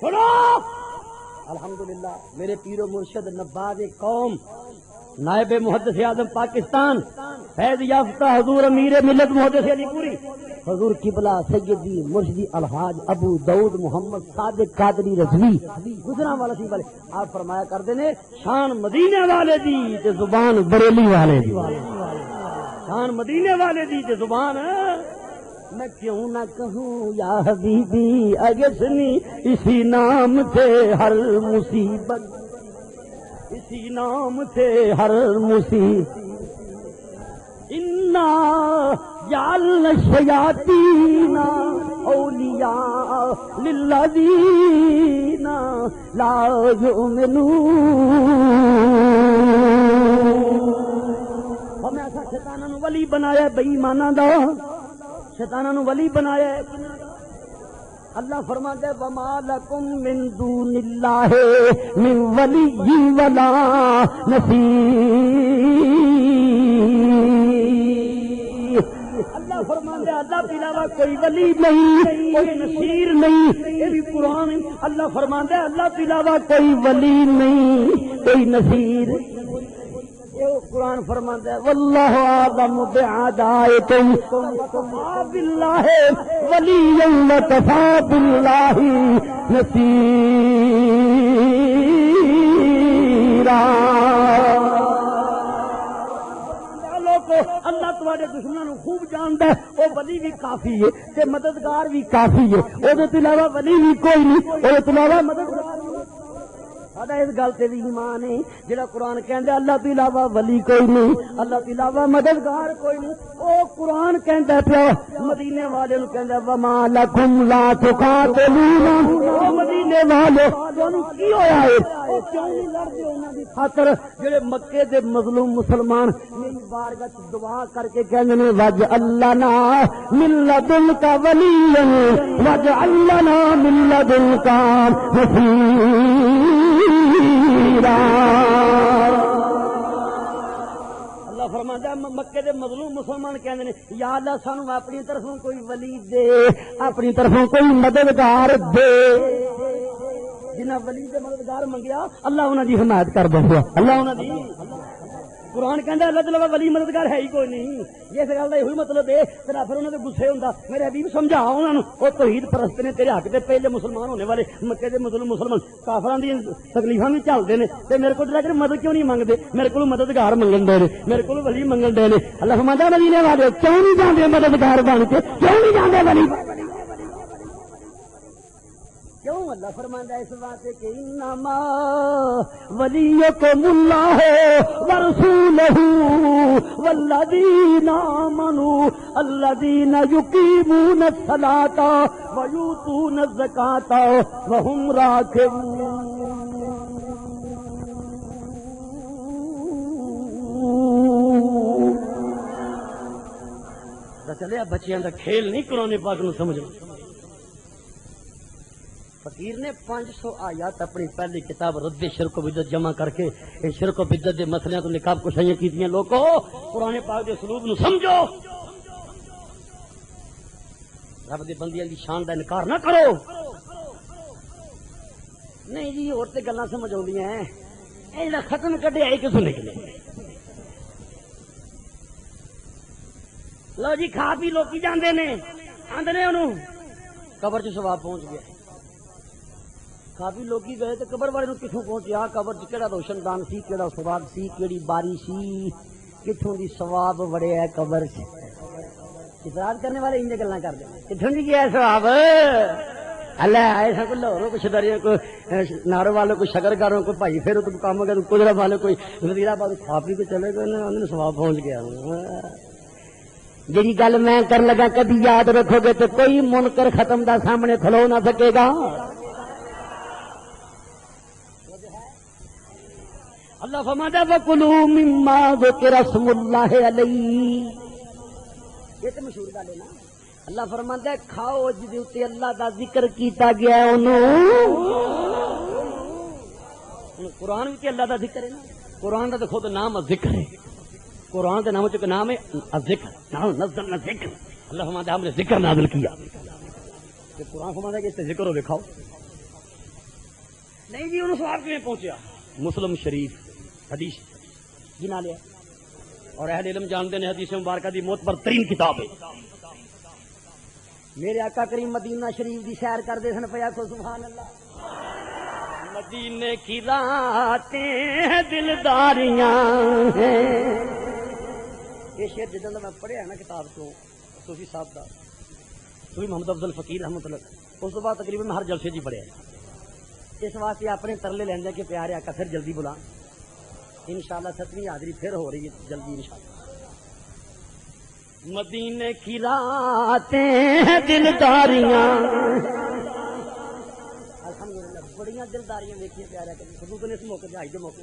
[SPEAKER 1] سنو الحمدللہ میرے پیر و مرشد نباد قوم نائب محدث اعظم پاکستان فیض یافتہ حضور امیر ملت محدث علی پوری حضور قبلہ سیدی مرشدی الحاج ابو داؤد محمد صادق قادری رضوی گجراں والا سی والے آپ فرمایا کرتے نے شان مدینے والے دی تے زبان بریلی والے دی. شان مدینے والے دی تے زبان میں کیوں نہ کہوں یا حبیبی اگسنی اسی نام سے ہر مصیبت اسی نام سے ہر مصیبت. انا جعلنا الشیاطین اولیاء للذین لا یؤمنون. ہمیں ایسا شیطاناں نو ولی بنایا بے ایماناں دا شیطاناں نو ولی بنایا. اللہ فرماتا ہے وما لکم من دون اللہ من ولی ولا نصیر. اللہ فرماتا ہے اللہ کے علاوہ کوئی ولی نہیں کوئی نصیر نہیں. یہ بھی قرآن. اللہ فرماتا ہے اللہ کے علاوہ کوئی ولی نہیں کوئی نصیر. قرآن فرماتا ہے واللہ اعلم بأعدائکم وکفی باللہ ولیا وکفی باللہ نصیرا. اللہ تمہارے دشمنوں کو خوب جانتا ہے. وہ ولی بھی کافی ہے تے مددگار بھی کافی ہے. وہ علاوہ ولی بھی کوئی نہیں وہ علاوہ مددگار نہیں. ساڈا اس گل تے بھی ایمان ہے جڑا قرآن کہندا اللہ تو علاوہ ولی کوئی نہیں اللہ تو علاوہ مددگار کوئی نہیں. او قرآن کہندا پیا مدینے والے نوں کہندا وما لکم لا تقاتلون. او مدینے والے تانوں کی ہویا ہے او کیوں نہیں لڑدے انہاں دی خاطر جڑے مکے دے مظلوم مسلمان میری بارگاہ وچ دعا کر کے کہندے نے وجعل لنا من لدنک ولیا وجعل لنا من لدنک نصیرا. اللہ فرماتا ہے مکے دے مظلوم مسلمان کہندے نے یا اللہ سانو اپنی طرفوں کوئی ولی دے اپنی طرفوں کوئی مددگار دے. جنہاں ولی دے مددگار منگیا اللہ انہاں دی حمایت کر دسیا. اللہ انہاں دی قرآن کہندا اللہ تعالی ولی مددگار ہے ہی کوئی نہیں. اس گل دا یہی مطلب ہے پھر انہاں دے غصے ہوندا میرے حبیب سمجھا انہاں نوں او توحید پرست نے تیرے حق دے پہلے مسلمان ہونے والے مکے دے مظلوم مسلمان کافراں دی تکلیفاں وی چلدے نے تے میرے کول ڈر مدد کیوں نہیں منگدے میرے کول مددگار منگن دے نے میرے کول ولی منگن دے نے. اللہ فرماتا ہے مدینے والے کیوں نہیں جاندے مددگار بن کے کیوں نہیں جاندے ولی کیوں. اللہ فرماتا ہے اس بات کہ انما ولیکم اللہ ورسولہ والذین آمنوا الذین یقیمون الصلاۃ ویؤتون الزکاۃ وهم راکعون. چلے بچیاں دا کھیل نہیں قرآن پاک نو سمجھو. فقیر نے 500 آیات اپنی پہلی کتاب رد شرک و بدعت جمع کر کے شرک و بدعت دے مسئلے تو نقاب کشائیاں کیتیاں. لوگو قرآن پاک دے اسلوب نو سمجھو. رب دے بندیاں دی شان دا انکار نہ کرو. نہیں جی اور تے گلاں سمجھ آوندیاں ہیں اے جڑا ختم کڈے آئی کسوں نکلے. لو جی کھا پی لوکی جاندے نے آندے نے انہوں قبر چ ثواب پہنچ گیا. کافی لوگ گئے تو قبر والے کتوں پہنچیا قبر کہڑا روشن دان سی کہڑا سواد سی کہڑی باری سی کتوں دی ثواب بڑے ہے قبر سے. اعتراض کرنے والے ان گلا کرتے کتوں دی گیا ثواب اللہ آئے سا کو لاہوروں کو شداریوں کو نارو والوں کو شکرگاروں کو بھائی پھر تو کام ہو گیا قدرت والوں کو وزیر آباد کھا پی کے چلے گئے انہوں نے سواب پہنچ گیا جی گل میں کر لگا کبھی یاد رکھو گے تو کوئی منکر ختم دا سامنے کھلو نہ سکے گا اللہ فرماتا وَكُلُوا مِمَّا ذُكِرَ اسْمُ اللَّهِ عَلَيْهِ یہ تو مشہور گل ہے نا اللہ فرماتا ہے کھاؤ جدی تے اللہ دا ذکر کیتا گیا ہے انہوں قرآن بھی اللہ دا ذکر ہے نا قرآن دا تو خود نام ذکر ہے قرآن کے نام چکے نام ہے ذکر نام نزلنا ذکر اللہ فرماتا ہے ہم نے ذکر نازل کیا کہ قرآن فرماتا ہے کہ اس سے ذکر ہو دکھاؤ نہیں جی انہوں سواب کیوں پہنچیا مسلم شریف حدیث جنا لیا اور اہل علم جانتے ہیں حدیث مبارکہ دی معتبر ترین کتاب ہے میرے آقا کریم مدینہ شریف دی سیر کر دے سن پیا کو سبحان اللہ مدینے کی راتیں دلداریاں ہیں یہ شعر جدوں میں پڑھیا نا کتاب تو صوفی صاحب دا صوفی محمد افضل فقیر رحمۃ اللہ اس کے بعد تقریباً میں ہر جلسے جی پڑھیا اس واسطے اپنے ترلے لیندے کہ پیارے آقا پھر جلدی بلا انشاءاللہ 7ویں حاضری پھر ہو رہی ہے جلدی انشاءاللہ مدینے کی راتیں دلداریاں الحمدللہ بڑیاں دلداریاں دیکھیے پیارے آقا خصوصاً اس موقع پہ آئی دے موقع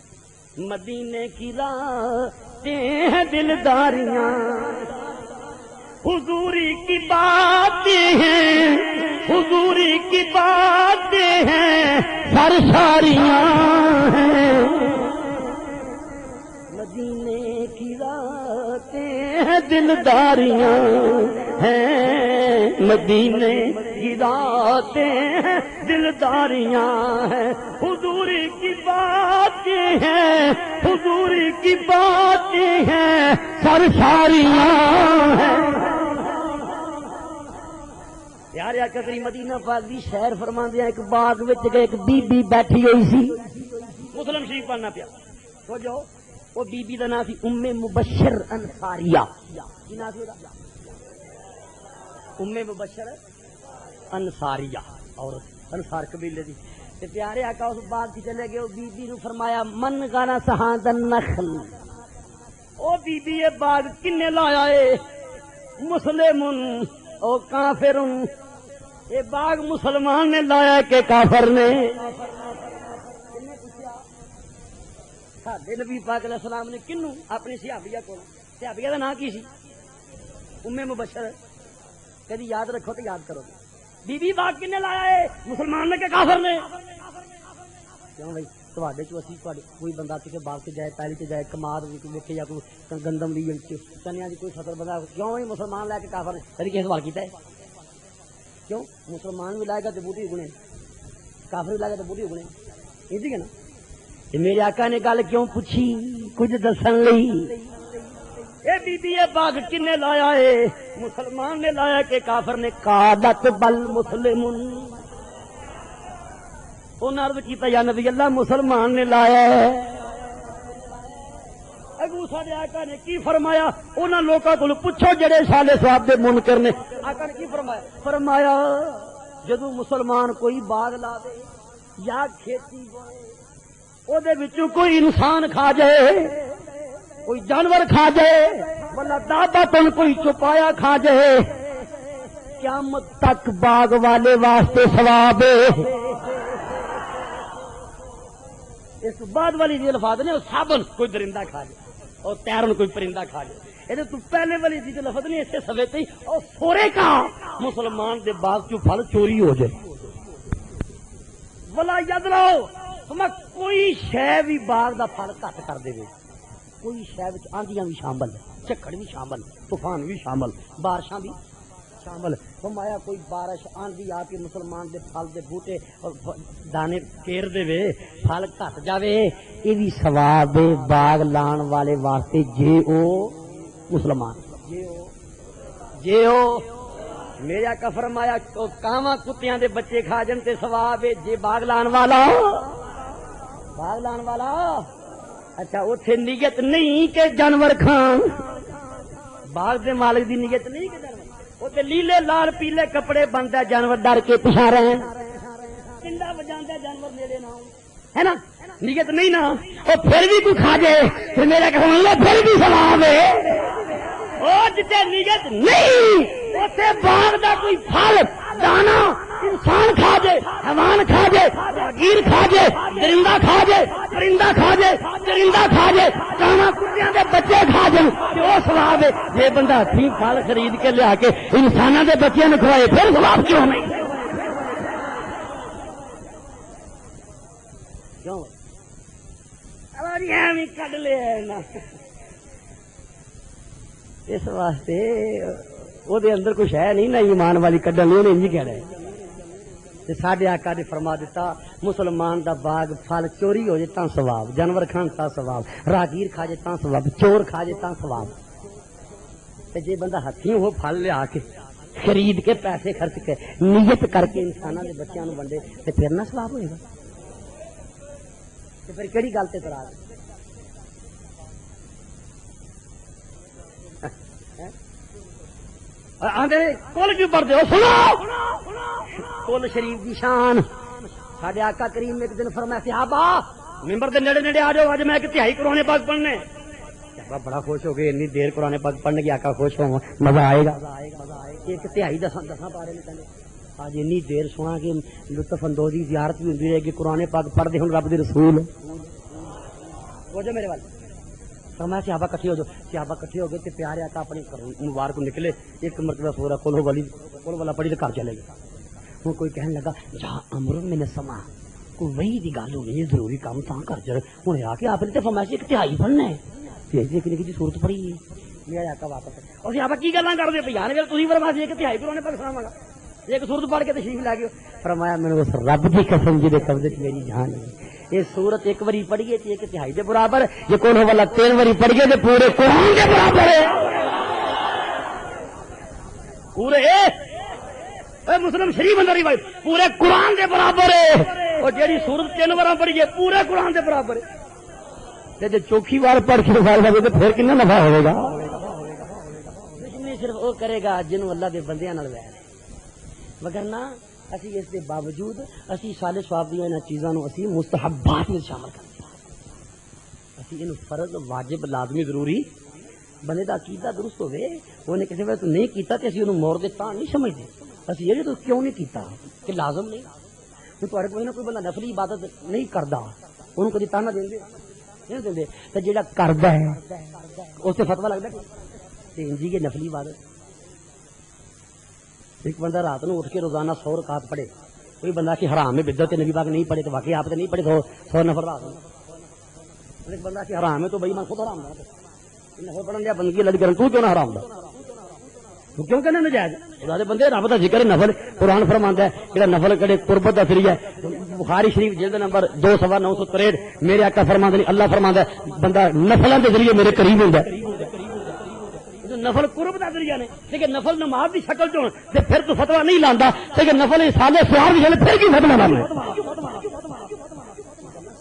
[SPEAKER 1] مدینے کی راتیں دلداریاں حضوری کی باتیں ہیں حضوری کی باتیں ہیں سرساریاں ہیں مدینے کی راتیں دلداریاں ہیں مدینے کی راتیں دلداریاں ہیں حضوری کی باتیں ہیں حضوری کی باتیں ہیں سرساریاں ہیں یار آقا کریم مدینہ پاک دی شہر فرماندے ایک باغ وچ ایک بی بی بیٹھی ہوئی سی مسلم شریف پڑھنا پیا تو جو وہ بی بی دا نام سی ام مبشر انصاریہ کی نام سی ام مبشر انصاریہ اور انصار قبیلے دی تے پیارے آقا اس باغ کی چلے گئے بی بی نو فرمایا من غنا سہاد النخل او بی بی یہ باغ کنے لایا اے مسلمن او کافرن یہ باغ مسلمان نے لایا کہ کافر نے ساڈے نبی پاک علیہ السلام نے کنوں اپنی صحابیہ کو صحابیہ کا نام کی سی ام مبشر کدی یاد رکھو تو یاد کرو بی بی باغ کنے لایا ہے مسلمان نے کہ کافر نے کیوں بھائی تواڈے چ اسی تواڈے کوئی بندہ کسی باغ سے جائے پہلی سے جائے کمار ویکھے یا کوئی گندم دی چنیاں دی کوئی فصل بنا کیوں ہی مسلمان لے کے کافر نے کدی کس سوال کیتا ہے کیوں مسلمان بھی لائے گا تو بوٹی اگنے کافر بھی لائے گا تو بوٹی اگنے یہ نا میرے آقا نے گل کیوں پوچھی کچھ دسن لئی اے بی بی یہ باغ کنے لایا ہے مسلمان نے لایا کہ کافر نے قادت بل مسلمن انہاں عرض کیتا یا نبی اللہ مسلمان نے لایا ہے اگو ساڈے آقا نے کی فرمایا انہاں لوکاں کول پوچھو جڑے سالے ثواب دے منکر نے آقا نے کی فرمایا جدوں مسلمان کوئی باغ لا دے یا کھیتی بوئے او دے وچوں کوئی انسان کھا جائے کوئی جانور کھا جائے ولا دابتن کوئی چپایا کھا جائے قیامت تک باغ والے واسطے ثواب ہے اس بعد والی جو الفاظ نے صابن کوئی درندہ کھا جائے اور تیرن کوئی پرندہ کھا جائے یہ تو پہلے والی جو لفظ نہیں اسے سویتے ہی اور سورے کا مسلمان دے باغ چوں پھل چوری ہو جائے ولا یاد رہو تم کوئی شے بھی باغ دا پھل گھٹ کر دے کوئی شے وچ آندیاں بھی شامل جھکڑ بھی شامل طوفان بھی شامل بارشاں بھی شامل فرمایا کوئی بارش آندھی آ کے مسلمان دے پھل دے بوٹے اور دانے پھیر دے وے پھل گھٹ جاوے یہ بھی ثواب ہے باغ لان والے واسطے جے او مسلمان جے او میرے آقا فرمایا کاواں کتیاں دے بچے کھا جن تے ثواب ہے جے باغ لان والا اچھا اوتھے نیت نہیں کہ جانور کھان باغ دے مالک دی نیت نہیں کہ جانور وہ لیلے لال پیلے کپڑے بنتا جانور ڈر کے پیچھا رہے پنڈا بجاندہ جانور نیڑے نہ ہو ہے نا نیت نہیں نا وہ پھر بھی کوئی کھا جائے پھر میرا کہ اللہ پھر بھی ثواب ہے وہ جتے نیت نہیں اسے باغ دا کوئی پھل دانا انسان کھا جائے حیوان کھا جائے غیر کھا جائے درندہ کھا جائے پرندہ کھا جائے چرندہ کھا جائے کانا کتیاں دے بچے کھا جائے کہ وہ ثواب ہے یہ بندہ ہتھی پھل خرید کے لیا کے انسانوں دے بچے نے کھوائے پھر ثواب کیوں نہیں کیوں کڈ لیا اس واسطے وہ اندر کچھ ہے نہیں نہ ایمان والی کڈن نہیں انہیں کہہ رہے ساڈے آقا نے فرما دیتا مسلمان دا باغ پھل چوری ہو جائے تاں ثواب جانور کھان تا ثواب راگیر کھا جائے تاں ثواب چور کھا جائے تاں ثواب جے بندہ ہتھیوں وہ پھل لیا کے خرید کے پیسے خرچ کے نیت کر کے انسانوں کے بچوں کو ونڈے تے پھر نہ ثواب ہوئے گا تے پھر کیڑی گل تے تراض کل کیوں پڑھتے ہو سنو کل شریف کی شان ساڈے آقا کریم نے ایک دن فرمایا صحابہ ممبر دے نیڑے نیڑے آ جاؤ اج میں ایک تہائی قرآن پاک پڑھنے بڑا خوش ہو گئے اتنی دیر قرآن پاک پڑھنے کی آقا خوش ہو مزہ آئے گا ایک تہائی دساں پارے میں کہنے آج اتنی دیر سنا کہ لطف اندوزی زیارت بھی ہوتی رہے گی قرآن پاک پڑھتے ہوں رب دے رسول ہو جائے میرے وال فرمایا صحابہ کٹھے ہو جاؤ صحابہ کٹھے ہو گئے تے پیارے آقا اپنے مبارک کو نکلے ایک مرتبہ سورہ قل والا پڑھی تے گھر چلے گئے وہ کوئی کہنے لگا جہاں امر میں نے سما کوئی وہی دی گل ہونی ضروری کام تاں کر جائے ہوں آ کے آپ نے تے فرمایا ایک تہائی پڑھنا ہے ایک نکی صورت پڑھی میرے آقا واپس اور صحابہ کی گلاں کرتے پہ یار تھی فرمایا ایک تہائی قرآن پاک سناواں گا ایک صورت پڑھ کے تشریف لا گئے فرمایا میں نے اس رب کی قسم جی دے قبضے میری جان ہے یہ سورت ایک باری پڑھیے تھی ایک تہائی دے برابر یہ کون ہو والا 3 باری پڑھیے تو پورے قرآن کے برابر ہے پورے مسلم شریف اندر روایت پورے قرآن کے برابر ہے اور جیڑی سورت 3 بار پڑھیے پورے قرآن کے برابر ہے جب چوکھی بار پڑھ کے فائل لگے تو پھر کتنا نفع ہوگا صرف وہ کرے گا جنہوں اللہ کے بندیاں نال ویر وگرنہ اسی اس کے باوجود اسی سال سواب دیا ان چیزوں اسی مستحبات میں شامل کرتے ہیں اسی ان فرض واجب لازمی ضروری بندے دا عقیدہ درست ہوئے انہیں کسی وقت نہیں کیتا تے اسی انہوں مور دے تاں نہیں سمجھتے اسی یہ تو کیوں نہیں کیتا کہ لازم نہیں تو تھوڑے کوئی نہ کوئی بندہ نفلی عبادت نہیں کردا انہوں کدی تانا دیں گے نہیں دیں گے تو جیڑا کردا ہے اس سے فتویٰ لگتا ہے کہ انجی کے نفلی عبادت ایک بندہ رات کو اٹھ کے روزانہ 100 رکعت پڑھے کوئی بندہ کہ حرام میں بدعت نبی پاک نہیں پڑھے تو واقعی آپ نہیں پڑھے 100 نفر رات میں ایک بندہ کہ حرام ہے تو بھائی میں خود حرام دا نفر پڑھن دیا بندگی اللہ دی کرن تو کیوں نہ حرام دا تو کیوں کہنا نجائز خدا دے بندے رب دا ذکر نفل قرآن فرماندا ہے کہ نفل کڑے قربت دا ذریعہ ہے بخاری شریف جلد نمبر 2/963 میرے آقا فرماندا ہے اللہ فرماندا ہے بندہ نفلاں دے ذریعے میرے قریب ہوندا ہے نفل قرب دا ذریعہ نے لیکن نفل نماز دی شکل چ تے پھر تو فتوی نہیں لاندا لیکن نفل سال سوار دی پھر کی فتوی لانا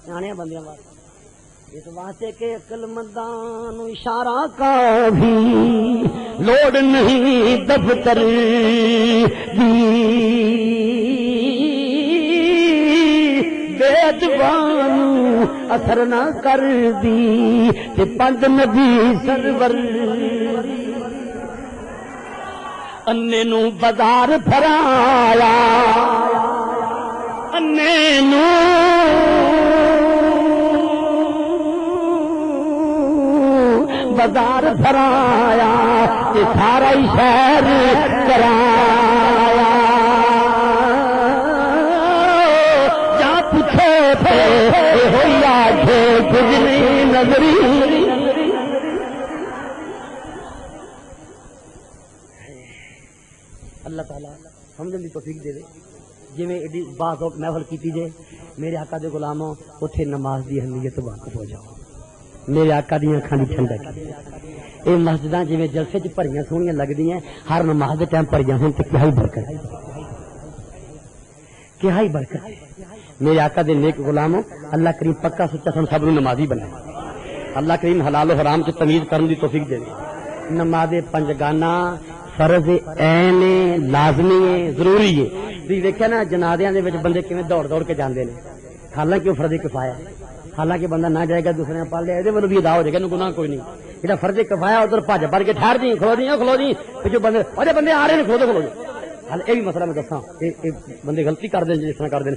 [SPEAKER 1] سیاںے بندیاں اس واسطے کہ عقل منداں اشارہ کا بھی لوڑ نہیں دفتر دی بے ادبانو اثر نہ کر دی تے پنج نبی سرور انے نو بازار پھرایا انے نو بازار پھرایا تے سارا ہی شہر کرایا جا پوچھے تھے ہوئی آجے گزری نظری اللہ تعالیٰ سمجھن دی توفیق دے دے جی میں ایڈی بعض وقت محفل کیتی جے میرے آقا دے غلاموں اتھے نماز دی اہمیت واقف ہو جاؤ میرے آقا دی اکھاں دی ٹھنڈک اے مسجداں جویں جلسے چ بھریاں سونیاں لگدی ہیں ہر نماز دے ٹائم بھریاں ہون تے کیا ہی برکت کیا ہی برکت میرے آقا دے نیک غلاموں اللہ کریم پکا سچا سن سب نوں نمازی بنائے اللہ کریم حلال و حرام سے تمیز کرنے دی توفیق دے نماز پنجگانہ فرض عین لازمی ہے ضروری ہے ਤੁਸੀਂ ਵੇਖਿਆ ਨਾ ਜਨਾਜ਼ਿਆਂ ਦੇ ਵਿੱਚ ਬੰਦੇ ਕਿਵੇਂ ਦੌੜ ਦੌੜ ਕੇ ਜਾਂਦੇ ਨੇ, ਹਾਲਾਂਕਿ ਉਹ ਫਰਜ਼ ਕਿਫਾਇਆ, ਹਾਲਾਂਕਿ ਬੰਦਾ ਨਾ ਜਾਏਗਾ ਦੂਸਰੇ ਪੜ੍ਹ ਲਿਆ ਇਹਦੇ ਵੱਲੋਂ ਵੀ ਅਦਾ ਹੋ ਜਾਏਗਾ, ਇਹਨੂੰ ਗੁਨਾਹ ਕੋਈ ਨਹੀਂ। ਜਿਹੜਾ ਫਰਜ਼ ਕਿਫਾਇਆ ਉਧਰ ਭੱਜ ਭੱਜ ਕੇ ਠਹਿਰ ਜੀ, ਖਲੋ ਜੀ, ਉਹ ਖਲੋ ਜੀ, ਪਿੱਛੋਂ ਬੰਦੇ ਉਹਦੇ ਬੰਦੇ ਆ ਰਹੇ ਨੇ, ਖਲੋ ਖਲੋ ਜੀ। ਹਾਲ ਇਹ ਵੀ ਮਸਲਾ ਮੈਂ ਦੱਸਾਂ, ਇਹ ਬੰਦੇ ਗਲਤੀ ਕਰਦੇ ਨੇ ਜਿਸ ਤਰ੍ਹਾਂ ਕਰਦੇ ਨੇ,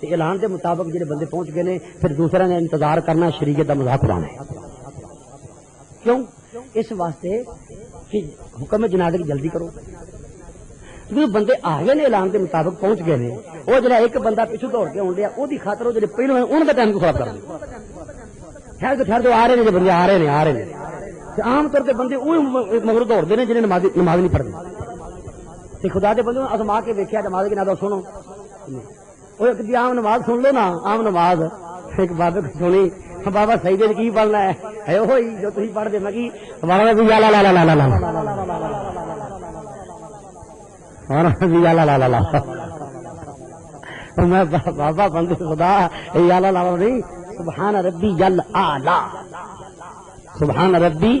[SPEAKER 1] ਤੇ ਐਲਾਨ ਦੇ ਮੁਤਾਬਕ ਜਿਹੜੇ ਬੰਦੇ ਪਹੁੰਚ ਗਏ ਨੇ, ਫਿਰ ਦੂਸਰਿਆਂ ਨੇ ਇੰਤਜ਼ਾਰ ਕਰਨਾ ਸ਼ਰੀਅਤ ਦਾ ਮਜ਼ਾਕ ਉਡਾਉਣਾ ਹੈ। کیوں؟ اس واسطے کہ حکم جنازے کی جلدی کرو، جو بندے آ گئے نے اعلان کے مطابق پہنچ گئے نے، وہ جڑا ایک بندہ پیچھے دوڑ کے آن ڈیا وہ خاطر وہ جڑے پہلو ہیں انہوں کا ٹائم کو خراب کر دیں۔ ٹھہر دو، آ رہے ہیں جو بندے آ رہے ہیں عام طور پہ بندے وہ مگر دوڑتے ہیں جنہیں نماز نہیں پڑھتے، خدا کے بندے ازما کے دیکھا نماز کی نہ سنو، وہ ایک عام نماز سن لو نا، عام نماز ایک بابے کو سنی، بابا صحیح دن کی پڑھنا ہے وہی جو تھی پڑھ دے مگی بابا لا لا لا لا لا لا لا لا میں بابا بندے خدا یا لا لا نہیں، سبحان ربی جل اعلی، سبحان ربی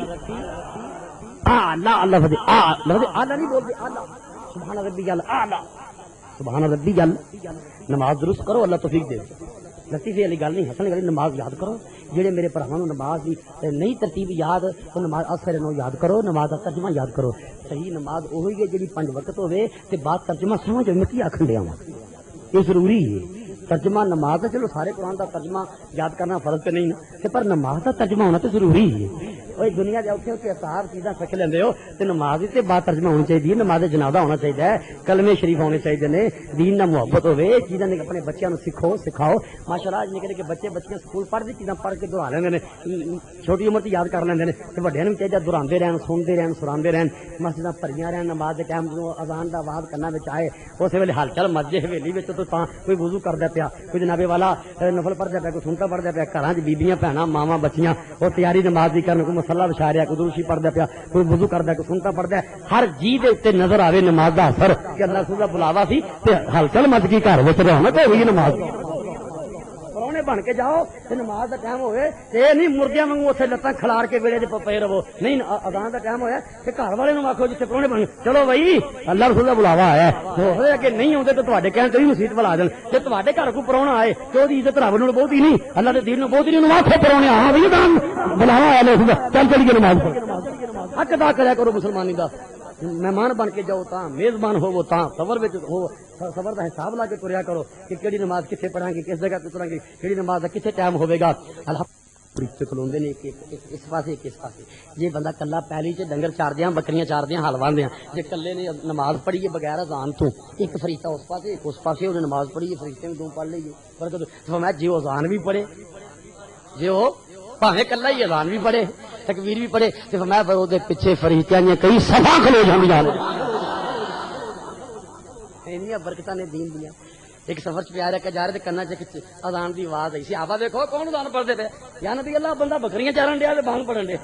[SPEAKER 1] اعلی، لفظ اعلی نہیں بولتے، اعلی سبحان ربی جل اعلی، سبحان ربی جل۔ نماز درست کرو، اللہ توفیق دے۔ لطیفے والی گل نہیں، حسن گل، نماز یاد کرو۔ جہے میرے بھراواں نماز کی نہیں ترتیب یاد، تو نماز اثر نو یاد کرو، نماز کا ترجمہ یاد کرو۔ صحیح نماز وہی ہے جی 5 وقت ہوے تے بعد ترجمہ سمجھ میں کی آکھن دیا ہوں، یہ ضروری ہے۔ ترجمہ نماز کا چلو سارے قرآن کا ترجمہ یاد کرنا فرض تو نہیں نا، پر نماز کا ترجمہ ہونا تو ضروری ہے۔ اور دنیا کے اوکھے اوکھے اثار چیزاں سکھ لیندے ہو تو نماز سے بعد ترجمہ ہونا چاہیے، نماز جنازہ ہونا چاہیے، کلمے شریف ہونے چاہیے نے، دین نہ محبت ہوے، چیزاں اپنے بچوں کو سکھاؤ۔ ماشاءاللہ اج نکلے کہ بچیاں سکول پڑھتے چیزاں پڑھ کے دہرا لیندے نے، چھوٹی عمر سے یاد کر لیندے نے، تے وڈیاں نوں چاہیے دہراندے رہن، سنتے رہن، سراندے رہن، مسجداں بھریاں رہن، نماز کے ٹائم جدوں اذان دا آواز کرنا وچ آئے اس ویلے ہل چل مچ جائے حویلی وچ، تو تاں کوئی وضو کردا پیا، کوئی جناب والا نفل پڑھدا پیا، کوئی سنتا پڑھدا پیا، گھراں وچ بیبییاں بھੈਣਾں ماواں بچیاں وہ تیاری نماز دی کرن، کوئی مصلا بچھا رہا، کوئی دروشی پڑھدا پیا، کوئی وضو کردا، کوئی سنتا پڑھدا، ہر جی دے اوتے نظر آوے نماز دا اثر کہ اللہ رسول دا بلاوا سی تے ہل چل مچ گئی گھر وچ رونق ہوئی نماز پرونے بن کے جاؤ تے نماز دا ٹائم ہوئے تے نہیں مردیاں وانگوں اوتھے لتاں کھلار کے ویڑے تے پئے رہو، نہیں اذان دا ٹائم ہویا تے گھر والے نوں آکھو جتھے پرونے بن چلو بھائی اللہ رسول دا بلاوا آیا ہے، اگے نہیں ہوندے تے تواڈے کہن تے مسیت بلا دین، تے تواڈے گھر کوئی پرونا آئے تے اودی عزت رب نوں بہت ہی نہیں، اللہ دے دین نوں بہت ہی نہیں، انہوں آکھو پرونے ہاں بھائی بلاوا آیا اللہ رسول دا، چل چلیے نماز حق ادا کریا کرو مسلمانی دا۔ مہمان بن کے جاؤ تاں، میزبان ہوو تاں، صبر وچ ہو، صبر دا حساب لا کے تریا کرو کہ کیڑی نماز کتنے پڑھاں گے، کس جگہ اتراں گے، کیڑی نماز دا کتنے ٹائم ہوے گا۔ الحمدللہ کھلوندے نے اس پاسے ایک اس پاسے، جے بندہ کلا پہلی چ ڈنگر چاردیاں بکریاں چاردیاں حل واندیاں، جے کلے نے نماز پڑھی ہے بغیر اذان تو، ایک فریضہ اس پاسے ایک اس پاسے، انہیں نماز پڑھی ہے فریضے میں دو پڑھ لئیے، فرق تو میں جے اذان بھی پڑھے، جے وہ بھاویں کلا ہی اذان بھی پڑھے تکبیر بھی پڑھے تو میں وہ دے پیچھے فریضیاں کئی صفاں کھلو جاندیاں نے، انہاں برکتاں نے دین دیا۔ ایک سفر چ پیا رکھا جا رہے تھے کنا چ اذان دی آواز آئی سی، صحابہ دیکھو کون اذان پڑھتے پے، یا نبی اللہ بندہ بکریاں چارن ڈیا تے بانگ پڑھن ڈیا،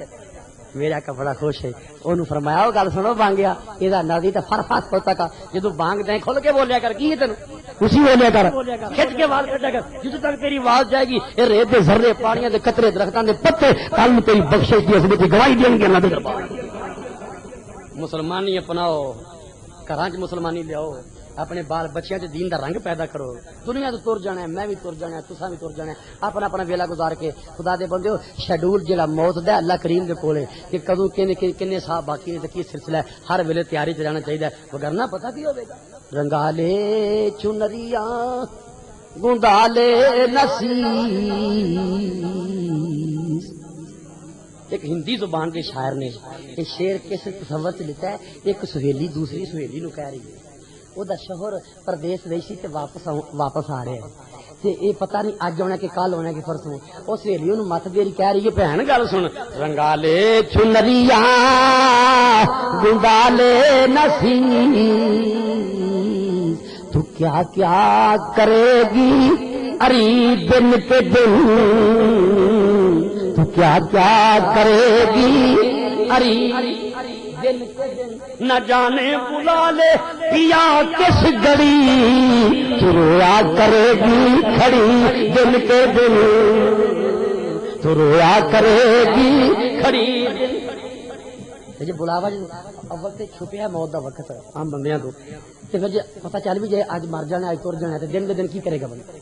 [SPEAKER 1] میرا کپڑا خوش ہے، انہوں فرمایا وہ گل سنو بانگیا یہ نبی تو فرفاس ہوتا کا جدو بانگ دیں کھل کے بولیا کر کی تین اسی بولیا کر کھچ کے آواز کٹا کر جدو تک تیری آواز جائے گی یہ ریت دے ذرے پانیاں دے قطرے درختوں دے پتے کل میں تیری بخشش کی عظمت کی گواہی دیں گے اللہ دے دربار۔ مسلمانی اپناؤ، گھراں چ مسلمانی لیاؤ، اپنے بال بچیاں چ دین دا رنگ پیدا کرو، دنیا تو تر جانا ہے، میں بھی تر جانا ہے، تساں بھی تر جانا ہے، اپنا اپنا ویلا گزار کے خدا دے بندیو شیڈول جڑا موت دا اللہ کریم دے کولے کہ کدوں کنے صاحب باقی نے تے کی سلسلہ ہے، ہر ویلے تیاری چ رہنا چاہیے، وگرنہ پتہ کی ہوے گا رنگالے چنریاں گندالے نصیب۔ ایک ہندی زبان کے شاعر نے یہ شعر کس تصور سے لکھا ہے، ایک سہیلی دوسری سہیلی نو کہہ رہی ہے، وہ دا شوہر پردیس گئی سی تے واپس آ رہے ہیں تے یہ پتہ نہیں اج ہونا کہ کل ہونا کہ پرسوں، وہ سہیلی نو مت دے رہی کہہ رہی ہے بہن گل سن رنگالے چنریاں گندالے نصیب تو کیا کیا کرے گی اری دن کے دن، تو کیا کیا کرے گی اری دن کے دن، نہ جانے بلا لے پیا کس گھڑی، تو رویا کرے گی کھڑی دن کے دن، تو رویا کرے گی کھڑی دن۔ جی بلاوا جی اول تے چھپیا موت دا وقت عام بندیاں تو تے پھر جے پتہ چل بھی جائے اج مر جانا اج تر جانا تے دن دے دن کی کرے گا بندہ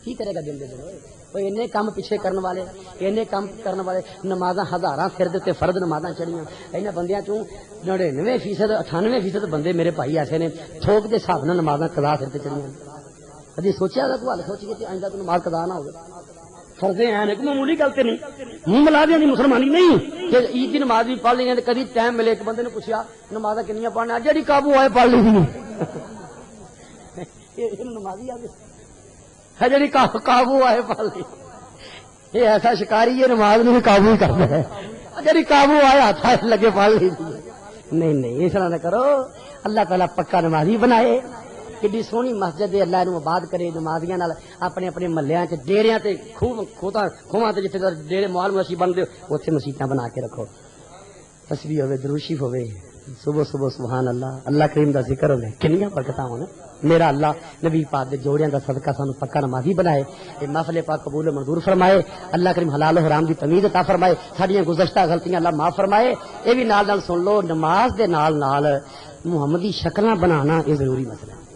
[SPEAKER 1] کی کرے گا دن دے دن اوے اینے کام پیچھے کرن والے اینے کام کرن والے نمازاں ہزاراں پھر دے تے فرض نمازاں چڑھیاں انہاں بندیاں چوں 99% 98% بندے میرے بھائی ایسے نے تھوک دے حساب نال نمازاں قضا پھر تے چڑھیاں کدی سوچیا دا کوئی حل سوچ کے آئندہ تو نماز قضا نہ ہوے فرض ہیں ایک معمولی گل تے نہیں منہ ملا دیاں دی مسلمانی نہیں کہ عید دی نماز بھی پڑھ لینی تے کدی ٹائم ملے ایک بندے نے پوچھیا نمازاں کنیاں پڑھنا جڑی قابو آئے پڑھ لینی یہ نمازی ہے جڑی قابو آئے پڑھ لی یہ ایسا شکاری ہے نماز نہیں قابو ہی کرتا ہے جڑی قابو آئے ہاتھ لگے پڑھ لی نہیں اس طرح نہ کرو اللہ تعالیٰ پکا نمازی بنائے کڈی سونی مسجد ہے اللہ نو آباد کرے نمازیاں نال اپنے اپنے محلیاں تے ڈیریاں تے کھوواں تے جتھے ڈیرے موال موشی بندے اوتھے مسیتاں بنا کے رکھو تسبیح ہوے درود شریف ہوے صبح صبح سبحان اللہ اللہ کریم دا ذکر ہوے کنیاں برکتاں ہون میرا اللہ نبی پاک دے جوڑیاں دا صدقہ سانو پکا نمازی بنائے اے محفل پاک قبول و منظور فرمائے اللہ کریم حلال و حرام دی تمیز عطا فرمائے ساڈیاں گزشتہ غلطیاں اللہ معاف فرمائے اے بھی نال نال سن لو نماز دے نال نال محمدی شکلاں بنانا اے ضروری مسئلہ ہے